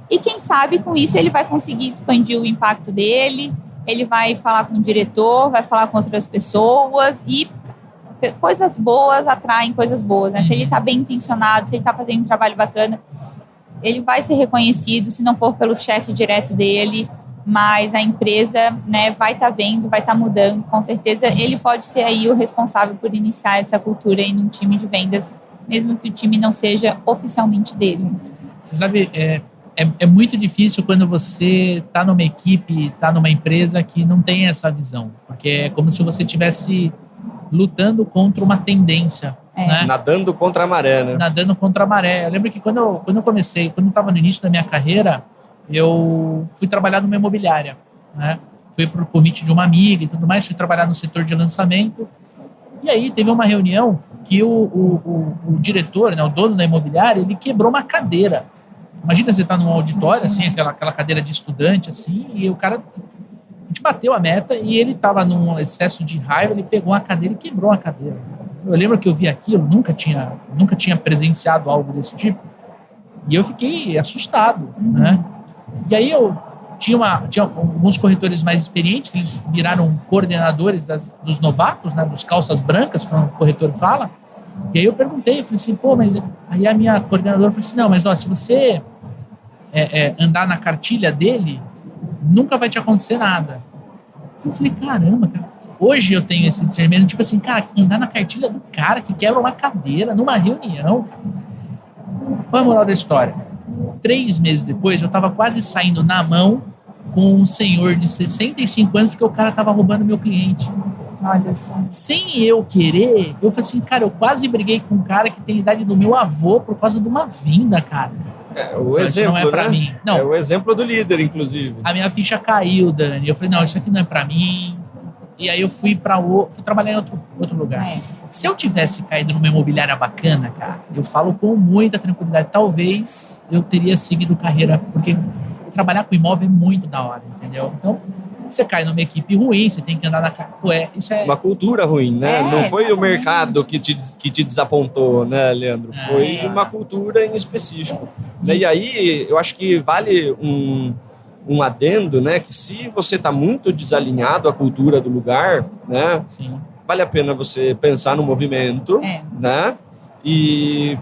E quem sabe com isso ele vai conseguir expandir o impacto dele, ele vai falar com o diretor, vai falar com outras pessoas e coisas boas atraem coisas boas, né? Se ele está bem intencionado, se ele está fazendo um trabalho bacana, ele vai ser reconhecido, se não for pelo chefe direto dele, mas a empresa, né, vai estar vendo, vai estar mudando, com certeza ele pode ser aí o responsável por iniciar essa cultura aí num time de vendas, mesmo que o time não seja oficialmente dele. Você sabe, é muito difícil quando você está numa equipe, está numa empresa que não tem essa visão, porque é como se você estivesse lutando contra uma tendência. Né? Nadando contra a maré, né? Nadando contra a maré. Eu lembro que quando eu comecei, quando eu estava no início da minha carreira, eu fui trabalhar numa imobiliária, né? Fui por convite de uma amiga e tudo mais, fui trabalhar no setor de lançamento, e aí teve uma reunião que o diretor, né, o dono da imobiliária, ele quebrou uma cadeira. Imagina você estar num auditório, assim, aquela cadeira de estudante, assim, e o cara, a gente bateu a meta e ele estava num excesso de raiva, ele pegou a cadeira e quebrou a cadeira. Eu lembro que eu vi aquilo, nunca tinha presenciado algo desse tipo, e eu fiquei assustado, né? E aí eu tinha alguns corretores mais experientes, que eles viraram coordenadores dos novatos, né, dos calças brancas, como o corretor fala. E aí eu perguntei, eu falei assim, mas... Aí a minha coordenadora falou assim, não, mas ó, se você andar na cartilha dele, nunca vai te acontecer nada. Eu falei, caramba, cara. Hoje eu tenho esse discernimento, tipo assim, cara, andar na cartilha do cara que quebra uma cadeira numa reunião. Qual é a moral da história? 3 meses depois, eu tava quase saindo na mão com um senhor de 65 anos, porque o cara tava roubando meu cliente. Olha só. Sem eu querer, eu falei assim, cara, eu quase briguei com um cara que tem a idade do meu avô por causa de uma venda, cara. O exemplo, não é pra mim. Não. É o exemplo do líder, inclusive. A minha ficha caiu, Dani. Eu falei, não, isso aqui não é pra mim. E aí eu fui trabalhar em outro lugar. Se eu tivesse caído numa imobiliária bacana, cara, eu falo com muita tranquilidade, talvez eu teria seguido carreira, porque trabalhar com imóvel é muito da hora, entendeu? Então, você cai numa equipe ruim, você tem que andar na... isso é... Uma cultura ruim, né? Não foi exatamente o mercado que te desapontou, né, Leandro? Foi uma cultura em específico. E aí, eu acho que vale um adendo, né? Que se você está muito desalinhado à cultura do lugar, né? Sim. Vale a pena você pensar no movimento, né? E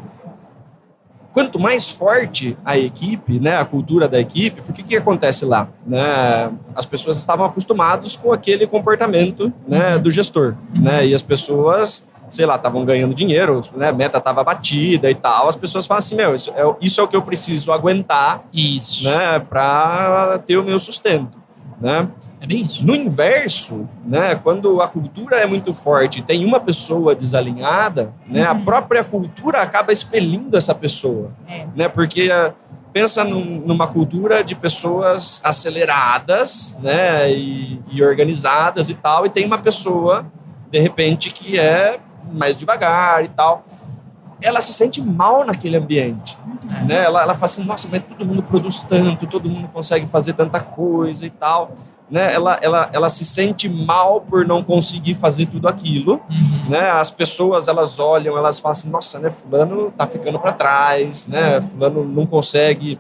quanto mais forte a equipe, né? A cultura da equipe, porque o que acontece lá? Né? As pessoas estavam acostumadas com aquele comportamento, né? Do gestor, né? E as pessoas, sei lá, estavam ganhando dinheiro, né? A meta estava batida e tal. As pessoas falam assim, isso é o que eu preciso aguentar, né? Para ter o meu sustento, né? É bem isso. No inverso, né, quando a cultura é muito forte e tem uma pessoa desalinhada, né, a própria cultura acaba expelindo essa pessoa. Né, porque pensa numa cultura de pessoas aceleradas, né, e organizadas e tal, e tem uma pessoa, de repente, que é mais devagar e tal. Ela se sente mal naquele ambiente. Né? Ela fala assim, nossa, mas todo mundo produz tanto, todo mundo consegue fazer tanta coisa e tal. Né? Ela se sente mal por não conseguir fazer tudo aquilo. Né? As pessoas, elas olham, elas falam assim, nossa, né, fulano tá ficando para trás, né? Fulano não consegue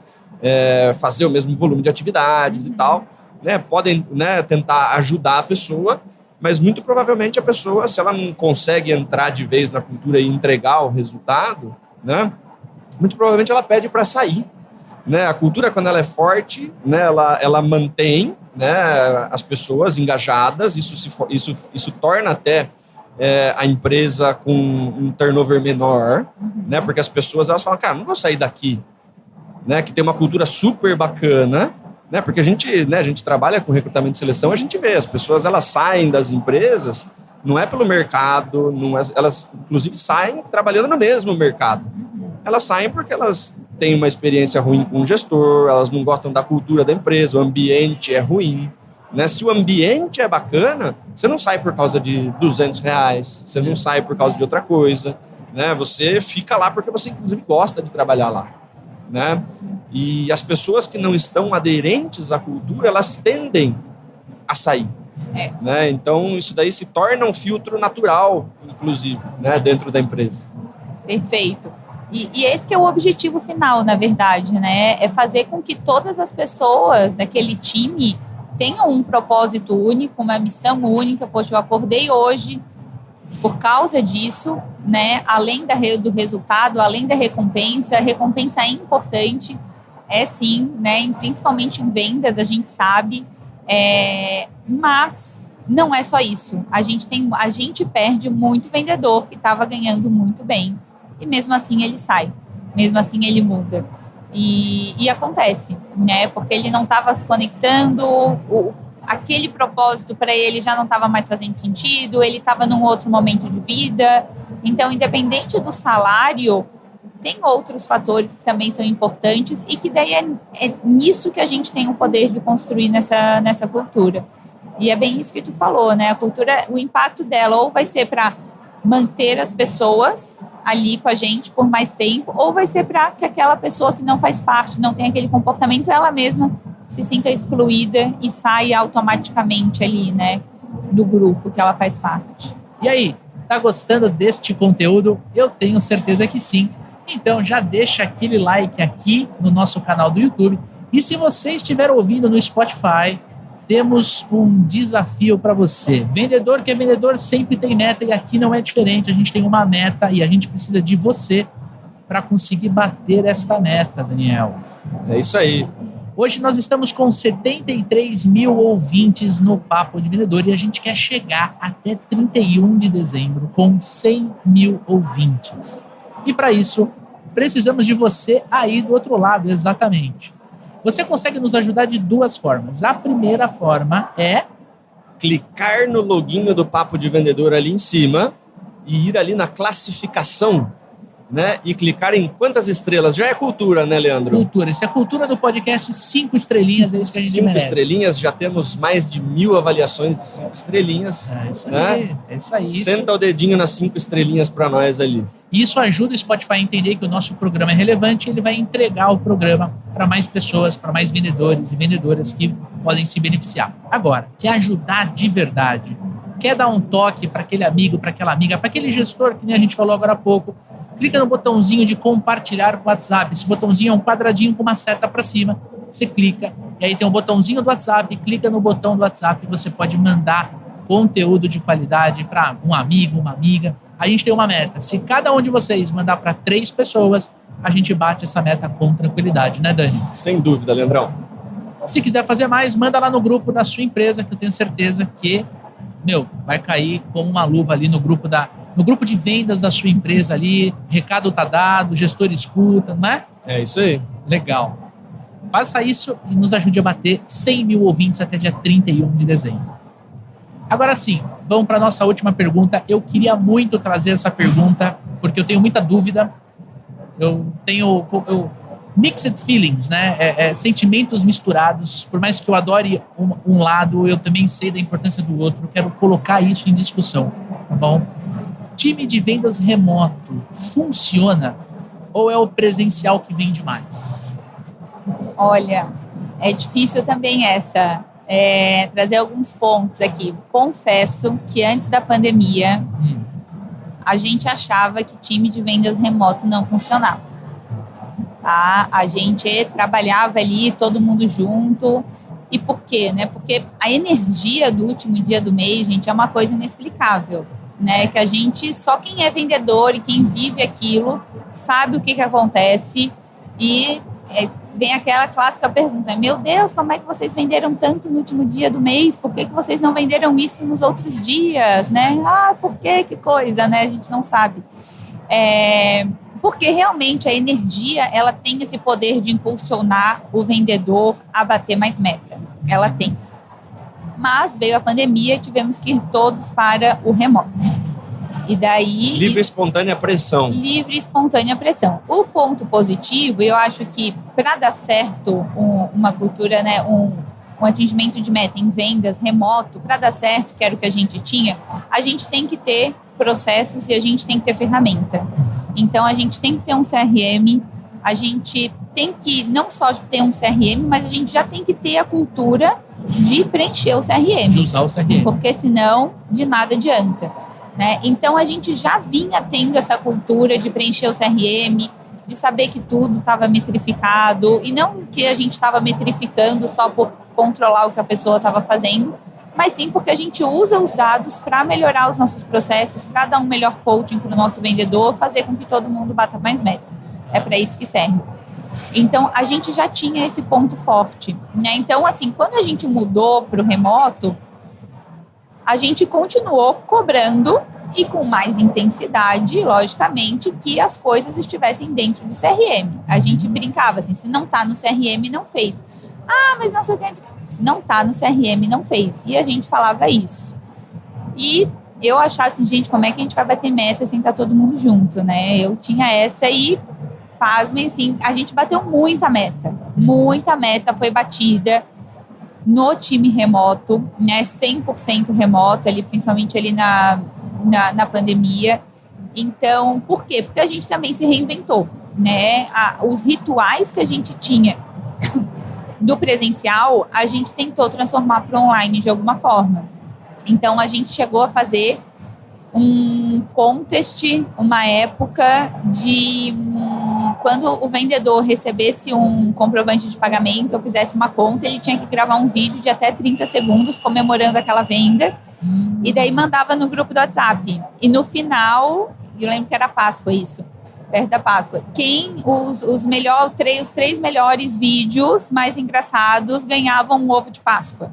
fazer o mesmo volume de atividades e tal. Né? Podem, né, tentar ajudar a pessoa, mas muito provavelmente a pessoa, se ela não consegue entrar de vez na cultura e entregar o resultado, né, muito provavelmente ela pede para sair. Né? A cultura, quando ela é forte, né, ela mantém, né, as pessoas engajadas, isso torna até a empresa com um turnover menor, né, porque as pessoas elas falam, cara, não vou sair daqui, né, que tem uma cultura super bacana, né, porque a gente trabalha com recrutamento e seleção, a gente vê, as pessoas elas saem das empresas, não é pelo mercado, elas inclusive saem trabalhando no mesmo mercado. Elas saem porque elas têm uma experiência ruim com o gestor, elas não gostam da cultura da empresa, o ambiente é ruim. Né? Se o ambiente é bacana, você não sai por causa de R$200, você não sai por causa de outra coisa. Né? Você fica lá porque você, inclusive, gosta de trabalhar lá. Né? E as pessoas que não estão aderentes à cultura, elas tendem a sair. Né? Então, isso daí se torna um filtro natural, inclusive, né? Dentro da empresa. Perfeito. E esse que é o objetivo final, na verdade, né? É fazer com que todas as pessoas daquele time tenham um propósito único, uma missão única. Poxa, eu acordei hoje por causa disso, né? Além do resultado, além da recompensa. A recompensa é importante, sim, né? Principalmente em vendas, a gente sabe. Mas não é só isso. A gente perde muito vendedor que estava ganhando muito bem. E mesmo assim ele sai, mesmo assim ele muda. E acontece, né? Porque ele não estava se conectando, aquele propósito para ele já não estava mais fazendo sentido, ele estava num outro momento de vida. Então, independente do salário, tem outros fatores que também são importantes e que daí é nisso que a gente tem o poder de construir nessa cultura. E é bem isso que tu falou, né? A cultura, o impacto dela ou vai ser para manter as pessoas ali com a gente por mais tempo, ou vai ser para que aquela pessoa que não faz parte, não tem aquele comportamento, ela mesma se sinta excluída e saia automaticamente ali, né, do grupo que ela faz parte. E aí, tá gostando deste conteúdo? Eu tenho certeza que sim. Então já deixa aquele like aqui no nosso canal do YouTube. E se você estiver ouvindo no Spotify, temos um desafio para você. Vendedor que é vendedor sempre tem meta e aqui não é diferente. A gente tem uma meta e a gente precisa de você para conseguir bater esta meta, Daniel. É isso aí. Hoje nós estamos com 73 mil ouvintes no Papo de Vendedor e a gente quer chegar até 31 de dezembro com 100 mil ouvintes. E para isso, precisamos de você aí do outro lado, exatamente. Você consegue nos ajudar de duas formas. A primeira forma é clicar no loginho do Papo de Vendedor ali em cima e ir ali na classificação né? E clicar em quantas estrelas? Já é cultura, né, Leandro? Cultura. Isso é cultura do podcast 5 estrelinhas, é isso que a gente 5 merece. estrelinhas, já temos mais de 1000 avaliações de 5 estrelinhas. É isso né? aí, é isso aí. Senta o dedinho nas 5 estrelinhas para nós ali. Isso ajuda o Spotify a entender que o nosso programa é relevante e ele vai entregar o programa para mais pessoas, para mais vendedores e vendedoras que podem se beneficiar. Agora, quer ajudar de verdade, quer dar um toque para aquele amigo, para aquela amiga, para aquele gestor que nem a gente falou agora há pouco, clica no botãozinho de compartilhar com o WhatsApp. Esse botãozinho é um quadradinho com uma seta para cima. Você clica e aí tem um botãozinho do WhatsApp. Clica no botão do WhatsApp e você pode mandar conteúdo de qualidade para um amigo, uma amiga. A gente tem uma meta. Se cada um de vocês mandar para 3 pessoas, a gente bate essa meta com tranquilidade, né, Dani? Sem dúvida, Leandrão. Se quiser fazer mais, manda lá no grupo da sua empresa, que eu tenho certeza que, vai cair como uma luva ali no grupo de vendas da sua empresa ali. Recado tá dado, o gestor escuta, né? É isso aí. Legal. Faça isso e nos ajude a bater 100 mil ouvintes até dia 31 de dezembro. Agora sim, vamos para a nossa última pergunta. Eu queria muito trazer essa pergunta, porque eu tenho muita dúvida. Eu tenho mixed feelings, né? Sentimentos misturados. Por mais que eu adore um lado, eu também sei da importância do outro. Eu quero colocar isso em discussão, tá bom? Time de vendas remoto funciona ou é o presencial que vende mais? Olha, é difícil também trazer alguns pontos aqui. Confesso que antes da pandemia, a gente achava que time de vendas remoto não funcionava. Tá? A gente trabalhava ali, todo mundo junto. E por quê? Né? Porque a energia do último dia do mês, gente, é uma coisa inexplicável. Né? Que a gente, só quem é vendedor e quem vive aquilo, sabe o que acontece. E vem aquela clássica pergunta: meu Deus, como é que vocês venderam tanto no último dia do mês? Por que vocês não venderam isso nos outros dias? Né? Por quê? Que coisa, né? A gente não sabe. Porque realmente a energia, ela tem esse poder de impulsionar o vendedor a bater mais meta. Ela tem. Mas veio a pandemia e tivemos que ir todos para o remoto. E daí... Livre e espontânea pressão. Livre e espontânea pressão. O ponto positivo, eu acho que para dar certo uma cultura, né, um atingimento de meta em vendas remoto, para dar certo, que era o que a gente tinha, a gente tem que ter processos e a gente tem que ter ferramenta. Então, a gente tem que ter um CRM, a gente tem que não só ter um CRM, mas a gente já tem que ter a cultura de preencher o CRM. De usar o CRM. Porque senão, de nada adianta. Né? Então, a gente já vinha tendo essa cultura de preencher o CRM, de saber que tudo estava metrificado, e não que a gente estava metrificando só por controlar o que a pessoa estava fazendo, mas sim porque a gente usa os dados para melhorar os nossos processos, para dar um melhor coaching para o nosso vendedor, fazer com que todo mundo bata mais meta. É para isso que serve. Então, a gente já tinha esse ponto forte. Né? Então, assim, quando a gente mudou para o remoto, a gente continuou cobrando e com mais intensidade, logicamente, que as coisas estivessem dentro do CRM. A gente brincava assim, se não está no CRM, não fez. Mas não sei o que. Se não está no CRM, não fez. E a gente falava isso. E eu achava assim, gente, como é que a gente vai bater meta sem estar todo mundo junto, né? Eu tinha essa e, pasmem, assim, a gente bateu muita meta. Muita meta foi batida no time remoto, né, 100% remoto, ali, principalmente ali na pandemia. Então, por quê? Porque a gente também se reinventou, né? Os rituais que a gente tinha do presencial, a gente tentou transformar para online de alguma forma. Então, a gente chegou a fazer um contest, uma época de quando o vendedor recebesse um comprovante de pagamento ou fizesse uma conta, ele tinha que gravar um vídeo de até 30 segundos comemorando aquela venda e daí mandava no grupo do WhatsApp. E no final, eu lembro que era Páscoa isso, perto da Páscoa, os 3 melhores vídeos mais engraçados ganhavam um ovo de Páscoa.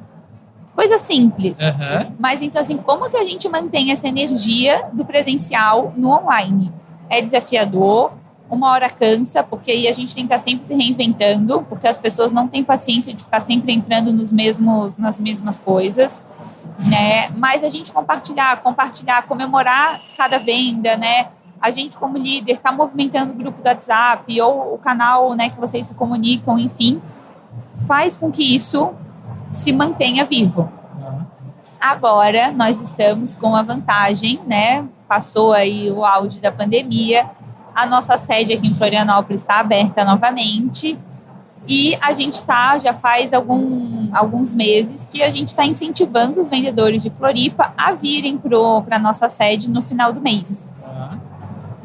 Coisa simples. Uhum. Mas então, assim, como que a gente mantém essa energia do presencial no online? É desafiador, uma hora cansa, porque aí a gente tem que estar sempre se reinventando, porque as pessoas não têm paciência de ficar sempre entrando nas mesmas coisas, né? Mas a gente compartilhar, comemorar cada venda, né? a gente como líder está movimentando o grupo do WhatsApp ou o canal, né, que vocês se comunicam, enfim, faz com que isso se mantenha vivo. Agora, nós estamos com a vantagem, né? Passou aí o auge da pandemia, a nossa sede aqui em Florianópolis está aberta novamente e a gente já faz alguns meses que a gente está incentivando os vendedores de Floripa a virem para a nossa sede no final do mês.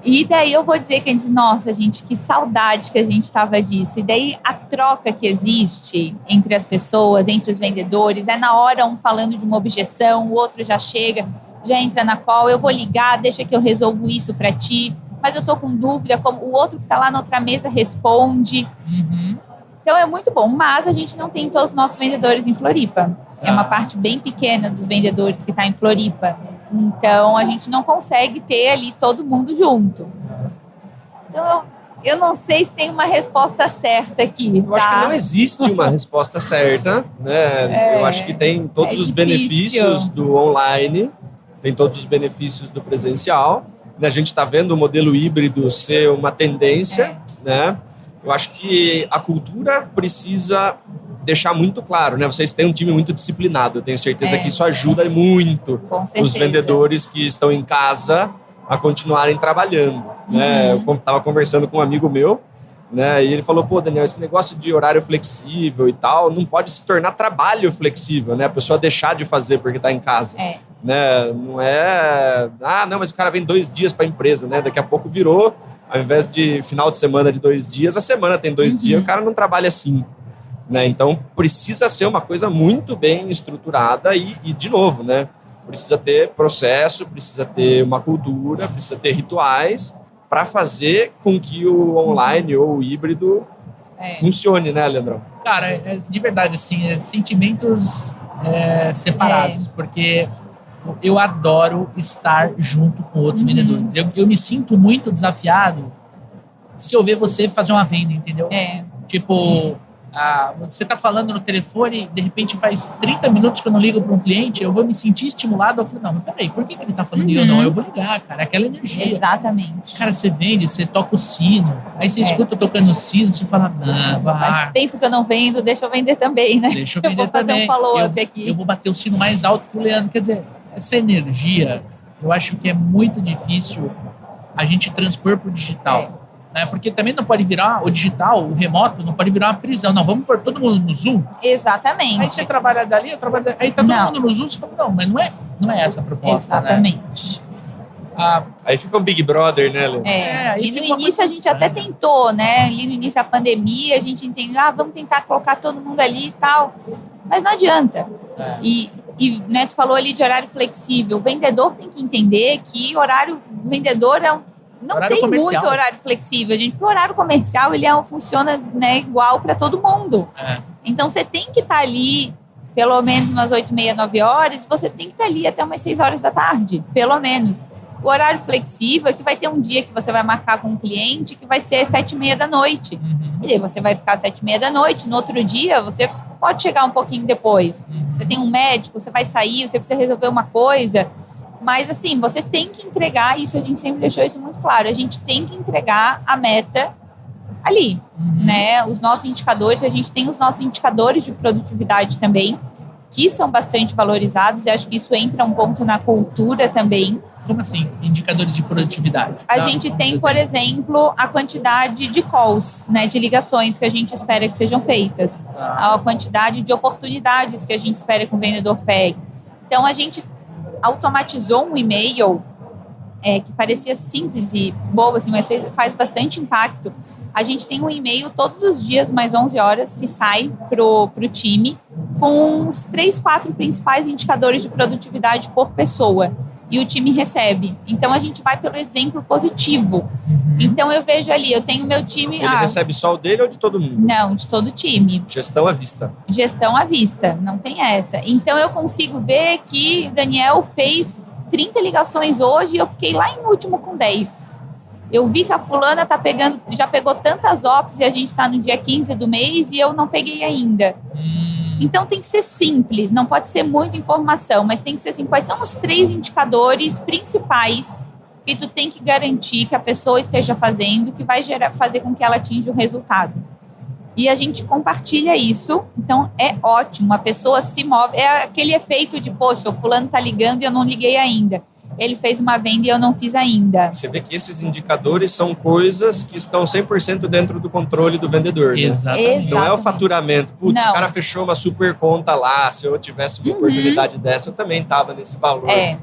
E daí eu vou dizer que a gente diz, nossa, gente, que saudade que a gente estava disso. E daí a troca que existe entre as pessoas, entre os vendedores, é na hora um falando de uma objeção, o outro já chega, já entra na call, eu vou ligar, deixa que eu resolvo isso para ti, mas eu tô com dúvida, como o outro que está lá na outra mesa responde. Então é muito bom, mas a gente não tem todos os nossos vendedores em Floripa. É uma parte bem pequena dos vendedores que está em Floripa. Então, a gente não consegue ter ali todo mundo junto. Então, eu não sei se tem uma resposta certa aqui. Eu acho que não existe uma resposta certa, né? Eu acho que tem todos os benefícios do online, tem todos os benefícios do presencial. A gente está vendo o modelo híbrido ser uma tendência, né? Eu acho que a cultura precisa deixar muito claro, né? Vocês têm um time muito disciplinado, eu tenho certeza que isso ajuda muito os vendedores que estão em casa a continuarem trabalhando, né? Eu estava conversando com um amigo meu, né? E ele falou, pô, Daniel, esse negócio de horário flexível e tal, não pode se tornar trabalho flexível, né? A pessoa deixar de fazer porque está em casa, né? Não é, não, mas o cara vem 2 dias para a empresa, né? Daqui a pouco virou, ao invés de final de semana de 2 dias, a semana tem 2 dias, o cara não trabalha assim. Né? Então, precisa ser uma coisa muito bem estruturada e, de novo, né? Precisa ter processo, precisa ter uma cultura, precisa ter rituais para fazer com que o online ou o híbrido funcione, né, Leandrão? Cara, de verdade, assim, sentimentos separados, porque eu adoro estar junto com outros vendedores. Eu me sinto muito desafiado se eu ver você fazer uma venda, entendeu? Tipo... você está falando no telefone, de repente faz 30 minutos que eu não ligo para um cliente, eu vou me sentir estimulado. Eu falo, não, mas peraí, por que ele está falando e eu não? Eu vou ligar, cara, aquela energia. Exatamente. Cara, você vende, você toca o sino, aí você escuta eu tocando o sino, você fala, faz tempo que eu não vendo, deixa eu vender também, né? Deixa eu vender também. Fazer um follow-up aqui. Eu vou bater o sino mais alto que o Leandro. Quer dizer, essa energia, eu acho que é muito difícil a gente transpor para o digital. Né? Porque também não pode virar o digital, o remoto, não pode virar uma prisão. Não, vamos pôr todo mundo no Zoom. Exatamente. Aí você trabalha dali, eu trabalho dali. Aí tá todo mundo no Zoom, você fala, não, mas não é essa a proposta. Exatamente. Né? Aí fica um Big Brother, né, Lu? E no início a gente até tentou, né? Ali no início da pandemia, a gente entendeu, vamos tentar colocar todo mundo ali e tal. Mas não adianta. E né, tu falou ali de horário flexível. O vendedor tem que entender que o vendedor não horário tem comercial. Muito horário flexível, gente. Porque o horário comercial, ele funciona, né, igual para todo mundo. Então, você tem que estar ali pelo menos umas 8h30, 9 horas. Você tem que estar ali até umas 6 horas da tarde, pelo menos. O horário flexível é que vai ter um dia que você vai marcar com um cliente que vai ser 7h30 da noite. E aí você vai ficar 7h30 da noite. No outro dia, você pode chegar um pouquinho depois. Você tem um médico, você vai sair, você precisa resolver uma coisa... Mas, assim, você tem que entregar, isso a gente sempre deixou isso muito claro, a gente tem que entregar a meta ali, né? Os nossos indicadores, a gente tem os nossos indicadores de produtividade também, que são bastante valorizados, e acho que isso entra um ponto na cultura também. Como assim? Indicadores de produtividade? A gente tem, por exemplo, a quantidade de calls, né, de ligações que a gente espera que sejam feitas, a quantidade de oportunidades que a gente espera que o vendedor pegue. Então, a gente automatizou um e-mail que parecia simples e bobo, assim, mas faz bastante impacto. A gente tem um e-mail todos os dias, mais 11 horas, que sai pro time com uns 3, 4 principais indicadores de produtividade por pessoa. E o time recebe. Então, a gente vai pelo exemplo positivo. Então, eu vejo ali, eu tenho meu time... Ele recebe só o dele ou de todo mundo? Não, de todo o time. Gestão à vista. Gestão à vista, não tem essa. Então, eu consigo ver que Daniel fez 30 ligações hoje e eu fiquei lá em último com 10. Eu vi que a fulana já pegou tantas ops e a gente está no dia 15 do mês e eu não peguei ainda. Então, tem que ser simples, não pode ser muita informação, mas tem que ser assim, quais são os 3 indicadores principais que tu tem que garantir que a pessoa esteja fazendo, que vai fazer com que ela atinja o resultado. E a gente compartilha isso, então é ótimo, a pessoa se move, é aquele efeito de, poxa, o fulano tá ligando e eu não liguei ainda. Ele fez uma venda e eu não fiz ainda. Você vê que esses indicadores são coisas que estão 100% dentro do controle do vendedor. Né? Exatamente. Não é o faturamento. Putz, Não. o cara fechou uma super conta lá, se eu tivesse uma oportunidade dessa, eu também estava nesse valor. Né?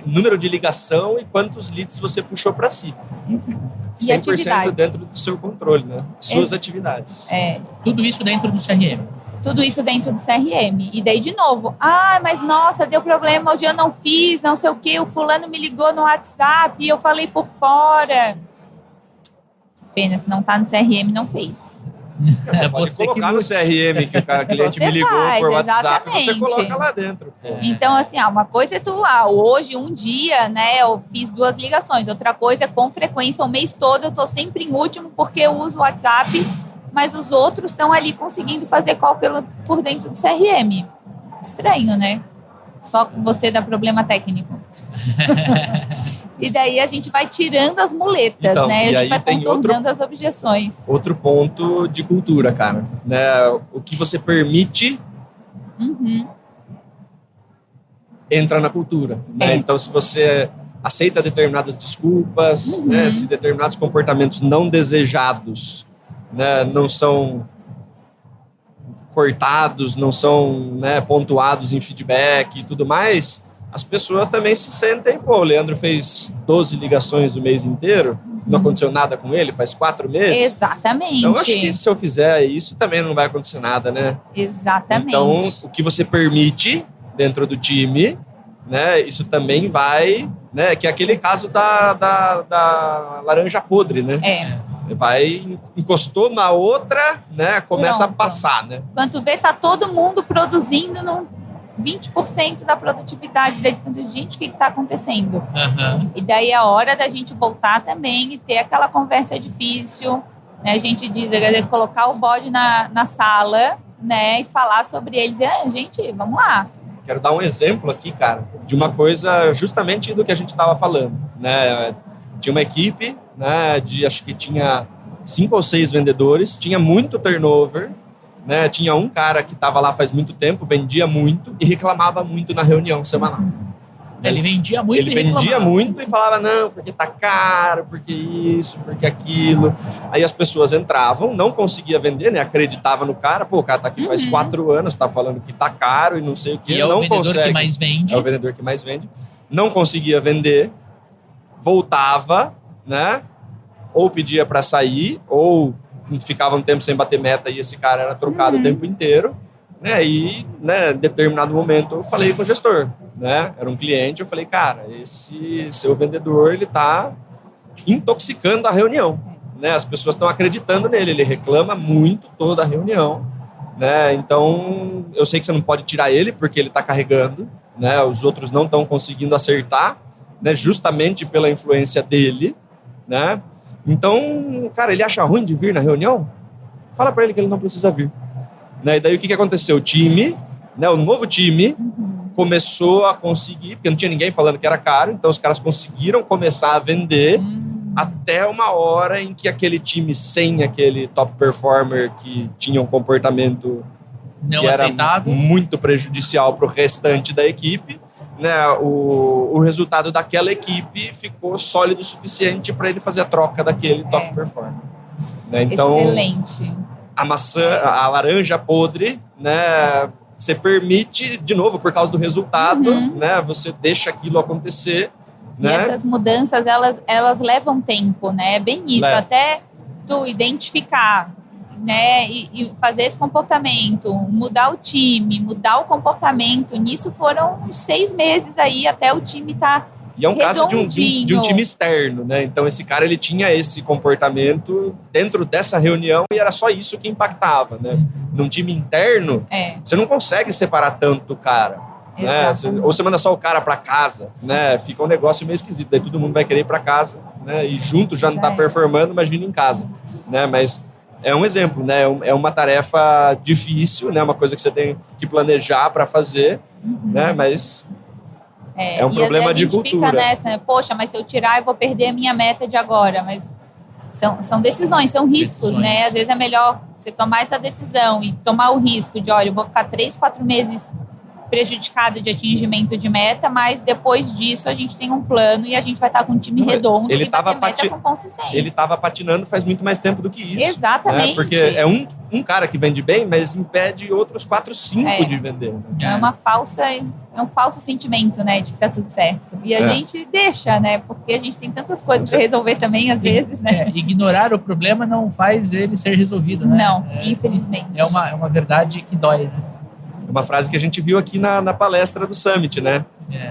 Número de ligação e quantos leads você puxou para si. E 100% atividades. dentro do seu controle, né? Suas atividades. Tudo isso dentro do CRM. Tudo isso dentro do CRM. E daí, de novo, mas nossa, deu problema, hoje eu não fiz, não sei o quê, o fulano me ligou no WhatsApp e eu falei por fora. Pena, se não tá no CRM, não fez. Você pode colocar no CRM que o cliente me ligou por WhatsApp, você coloca lá dentro. Então, assim, uma coisa é tu lá, hoje, um dia, né, eu fiz 2 ligações. Outra coisa é, com frequência, o mês todo eu tô sempre em último porque eu uso o WhatsApp, mas os outros estão ali conseguindo fazer call por dentro do CRM. Estranho, né? Só você dá problema técnico. E daí a gente vai tirando as muletas, então, né? A gente vai tem contornando as objeções. Outro ponto de cultura, cara. Né? O que você permite entra na cultura. Né? Então, se você aceita determinadas desculpas, né? Se determinados comportamentos não desejados, né, não são cortados, não são, né, pontuados em feedback e tudo mais, as pessoas também se sentem, o Leandro fez 12 ligações o mês inteiro, não aconteceu nada com ele, faz 4 meses. Exatamente. Então, acho que se eu fizer isso, também não vai acontecer nada, né? Exatamente. Então, o que você permite dentro do time, né, isso também vai, né, que é aquele caso da laranja podre, né? Vai, encostou na outra, né? Começa a passar, né? Quando tu vê, tá todo mundo produzindo no 20% da produtividade. Gente, o que tá acontecendo? E daí é a hora da gente voltar também e ter aquela conversa difícil, né? A gente diz, colocar o bode na sala, né? E falar sobre ele, dizer, gente, vamos lá. Quero dar um exemplo aqui, cara, de uma coisa justamente do que a gente estava falando, né? Tinha uma equipe, né, acho que tinha 5 ou 6 vendedores, tinha muito turnover, né, tinha um cara que estava lá faz muito tempo, vendia muito e reclamava muito na reunião semanal. Ele vendia muito Ele vendia muito e falava, não, porque tá caro, porque isso, porque aquilo. Aí as pessoas entravam, não conseguia vender, né, acreditava no cara, o cara tá aqui faz 4 anos, tá falando que tá caro e não sei o que, e não consegue. É o vendedor consegue. que mais vende. É o vendedor que mais vende. Não conseguia vender, voltava, né? Ou pedia para sair, ou ficava um tempo sem bater meta e esse cara era trocado o tempo inteiro, né? E, né, em determinado momento eu falei com o gestor, né? Era um cliente, eu falei, cara, esse seu vendedor, ele tá intoxicando a reunião, né? As pessoas estão acreditando nele, ele reclama muito toda a reunião, né? Então, eu sei que você não pode tirar ele porque ele tá carregando, né? Os outros não estão conseguindo acertar, né, justamente pela influência dele, né? Então, cara, ele acha ruim de vir na reunião? Fala para ele que ele não precisa vir. Né? E daí o que aconteceu? O time, né, o novo time, começou a conseguir, porque não tinha ninguém falando que era caro, então os caras conseguiram começar a vender até uma hora em que aquele time sem aquele top performer que tinha um comportamento não que era aceitável, muito prejudicial para o restante da equipe, né, o resultado daquela equipe ficou sólido o suficiente para ele fazer a troca daquele top performer. Né? Então, excelente. A laranja podre, né, você permite, de novo, por causa do resultado, né, você deixa aquilo acontecer. E né? essas mudanças, elas levam tempo, né? É bem isso, até tu identificar, né, e fazer esse comportamento, mudar o time, mudar o comportamento. Nisso foram uns 6 meses aí até o time tá E é um caso de um redondinho. time externo, né? Então esse cara, ele tinha esse comportamento dentro dessa reunião e era só isso que impactava, né? Num time interno, você não consegue separar tanto o cara, né? Ou você manda só o cara para casa, né? Fica um negócio meio esquisito, daí todo mundo vai querer ir para casa, né? E junto já não tá performando, imagina em casa, né? Mas é um exemplo, né? É uma tarefa difícil, né? Uma coisa que você tem que planejar para fazer, né? Mas É um problema de cultura. Fica nessa, né? Poxa, mas se eu tirar, eu vou perder a minha meta de agora. Mas são decisões, são riscos, né? Às vezes é melhor você tomar essa decisão e tomar o risco de, olha, eu vou ficar 3, 4 meses prejudicado de atingimento de meta, mas depois disso a gente tem um plano e a gente vai estar com um time redondo e vai ter meta com consistência. Ele estava patinando faz muito mais tempo do que isso. Exatamente. Né? Porque é um cara que vende bem, mas impede outros 4, 5 de vender. É um falso sentimento, né, de que tá tudo certo. E a gente deixa, né, porque a gente tem tantas coisas para resolver também, às vezes, né. Ignorar o problema não faz ele ser resolvido, né? Não, infelizmente. É uma verdade que dói, né? Uma frase que a gente viu aqui na palestra do Summit, né?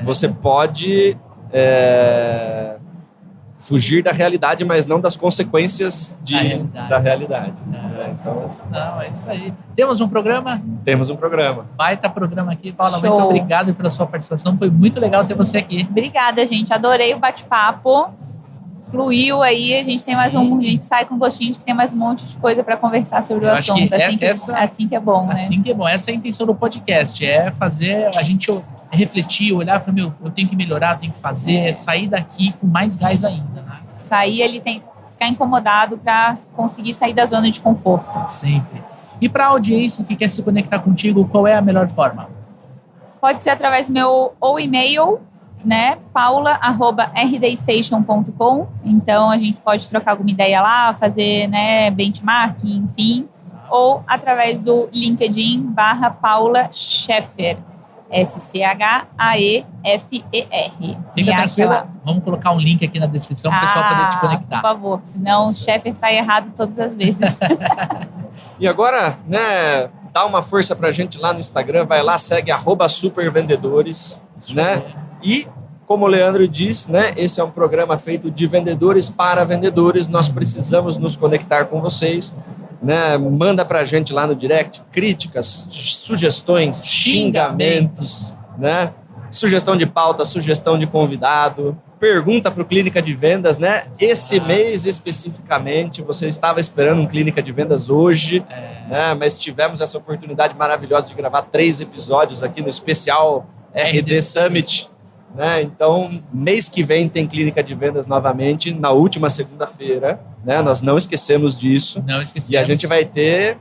Você pode fugir da realidade, mas não das consequências da realidade. Não, é isso aí. Temos um programa? Temos um programa. Baita programa aqui. Paula, Show. muito obrigado pela sua participação. Foi muito legal ter você aqui. Obrigada, gente. Adorei o bate-papo. Fluiu aí, a gente tem mais a gente sai com gostinho de que tem mais um monte de coisa para conversar sobre o assunto. Assim que é bom, né? Assim que é bom. Essa é a intenção do podcast, é fazer a gente refletir, olhar e falar, eu tenho que melhorar, eu tenho que fazer, sair daqui com mais gás ainda. Né? Sair, ele tem que ficar incomodado para conseguir sair da zona de conforto. Sempre. E para a audiência que quer se conectar contigo, qual é a melhor forma? Pode ser através do meu e-mail, né, paula@rdstation.com. Então a gente pode trocar alguma ideia lá, fazer, né, benchmarking, enfim, ou através do LinkedIn @Paula Scheffer, SCHAEFER. Fica tranquila, vamos colocar um link aqui na descrição para o pessoal poder te conectar. Por favor, senão o Scheffer sai errado todas as vezes. E agora, né, dá uma força pra gente lá no Instagram, vai lá, segue @supervendedores, né? E, como o Leandro disse, né, esse é um programa feito de vendedores para vendedores. Nós precisamos nos conectar com vocês, né? Manda pra gente lá no direct críticas, sugestões, xingamentos, né? Sugestão de pauta, sugestão de convidado, pergunta para o Clínica de Vendas, né? Esse mês especificamente, você estava esperando um Clínica de Vendas hoje, né? Mas tivemos essa oportunidade maravilhosa de gravar 3 episódios aqui no especial RD Summit. Né? Então, mês que vem tem Clínica de Vendas novamente, na última segunda-feira, né? Nós não esquecemos disso. Não esquecemos. E a gente vai ter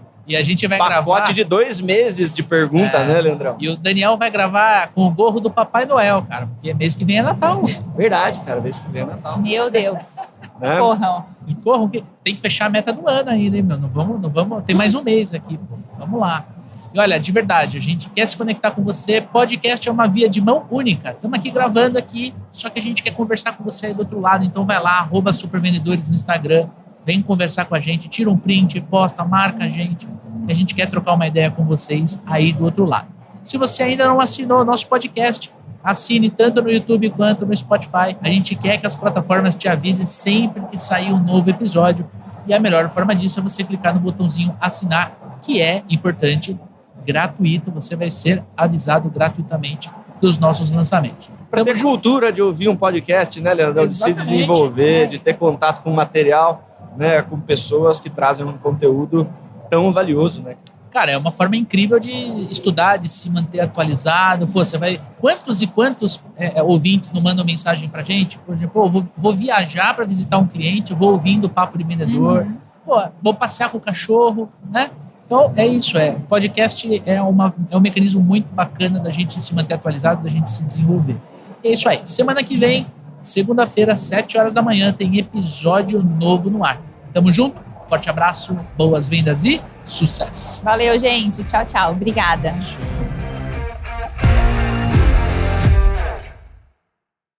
pacote de 2 meses de pergunta, né, Leandrão? E o Daniel vai gravar com o gorro do Papai Noel, cara, porque mês que vem é Natal. Verdade, cara, mês que vem é Natal. Meu Deus. Né? Corram. E corram, tem que fechar a meta do ano ainda, hein, meu? Não vamos, tem mais um mês aqui, pô. Vamos lá. E olha, de verdade, a gente quer se conectar com você. Podcast é uma via de mão única. Estamos aqui gravando aqui, só que a gente quer conversar com você aí do outro lado. Então vai lá, @supervendedores no Instagram. Vem conversar com a gente, tira um print, posta, marca a gente. A gente quer trocar uma ideia com vocês aí do outro lado. Se você ainda não assinou o nosso podcast, assine tanto no YouTube quanto no Spotify. A gente quer que as plataformas te avisem sempre que sair um novo episódio. E a melhor forma disso é você clicar no botãozinho assinar, que é importante, gratuito, você vai ser avisado gratuitamente dos nossos lançamentos. Para ter cultura de ouvir um podcast, né, Leandrão? De se desenvolver, de ter contato com material, né, com pessoas que trazem um conteúdo tão valioso, né? Cara, é uma forma incrível de estudar, de se manter atualizado. Pô, você vai... Quantos e quantos ouvintes não mandam mensagem pra gente? Por exemplo, vou viajar para visitar um cliente, vou ouvindo o papo de vendedor, vou passear com o cachorro, né? Então, é isso. Podcast é um mecanismo muito bacana da gente se manter atualizado, da gente se desenvolver. É isso aí. Semana que vem, segunda-feira, 7 horas da manhã, tem episódio novo no ar. Tamo junto? Forte abraço, boas vendas e sucesso. Valeu, gente. Tchau, tchau. Obrigada. Show.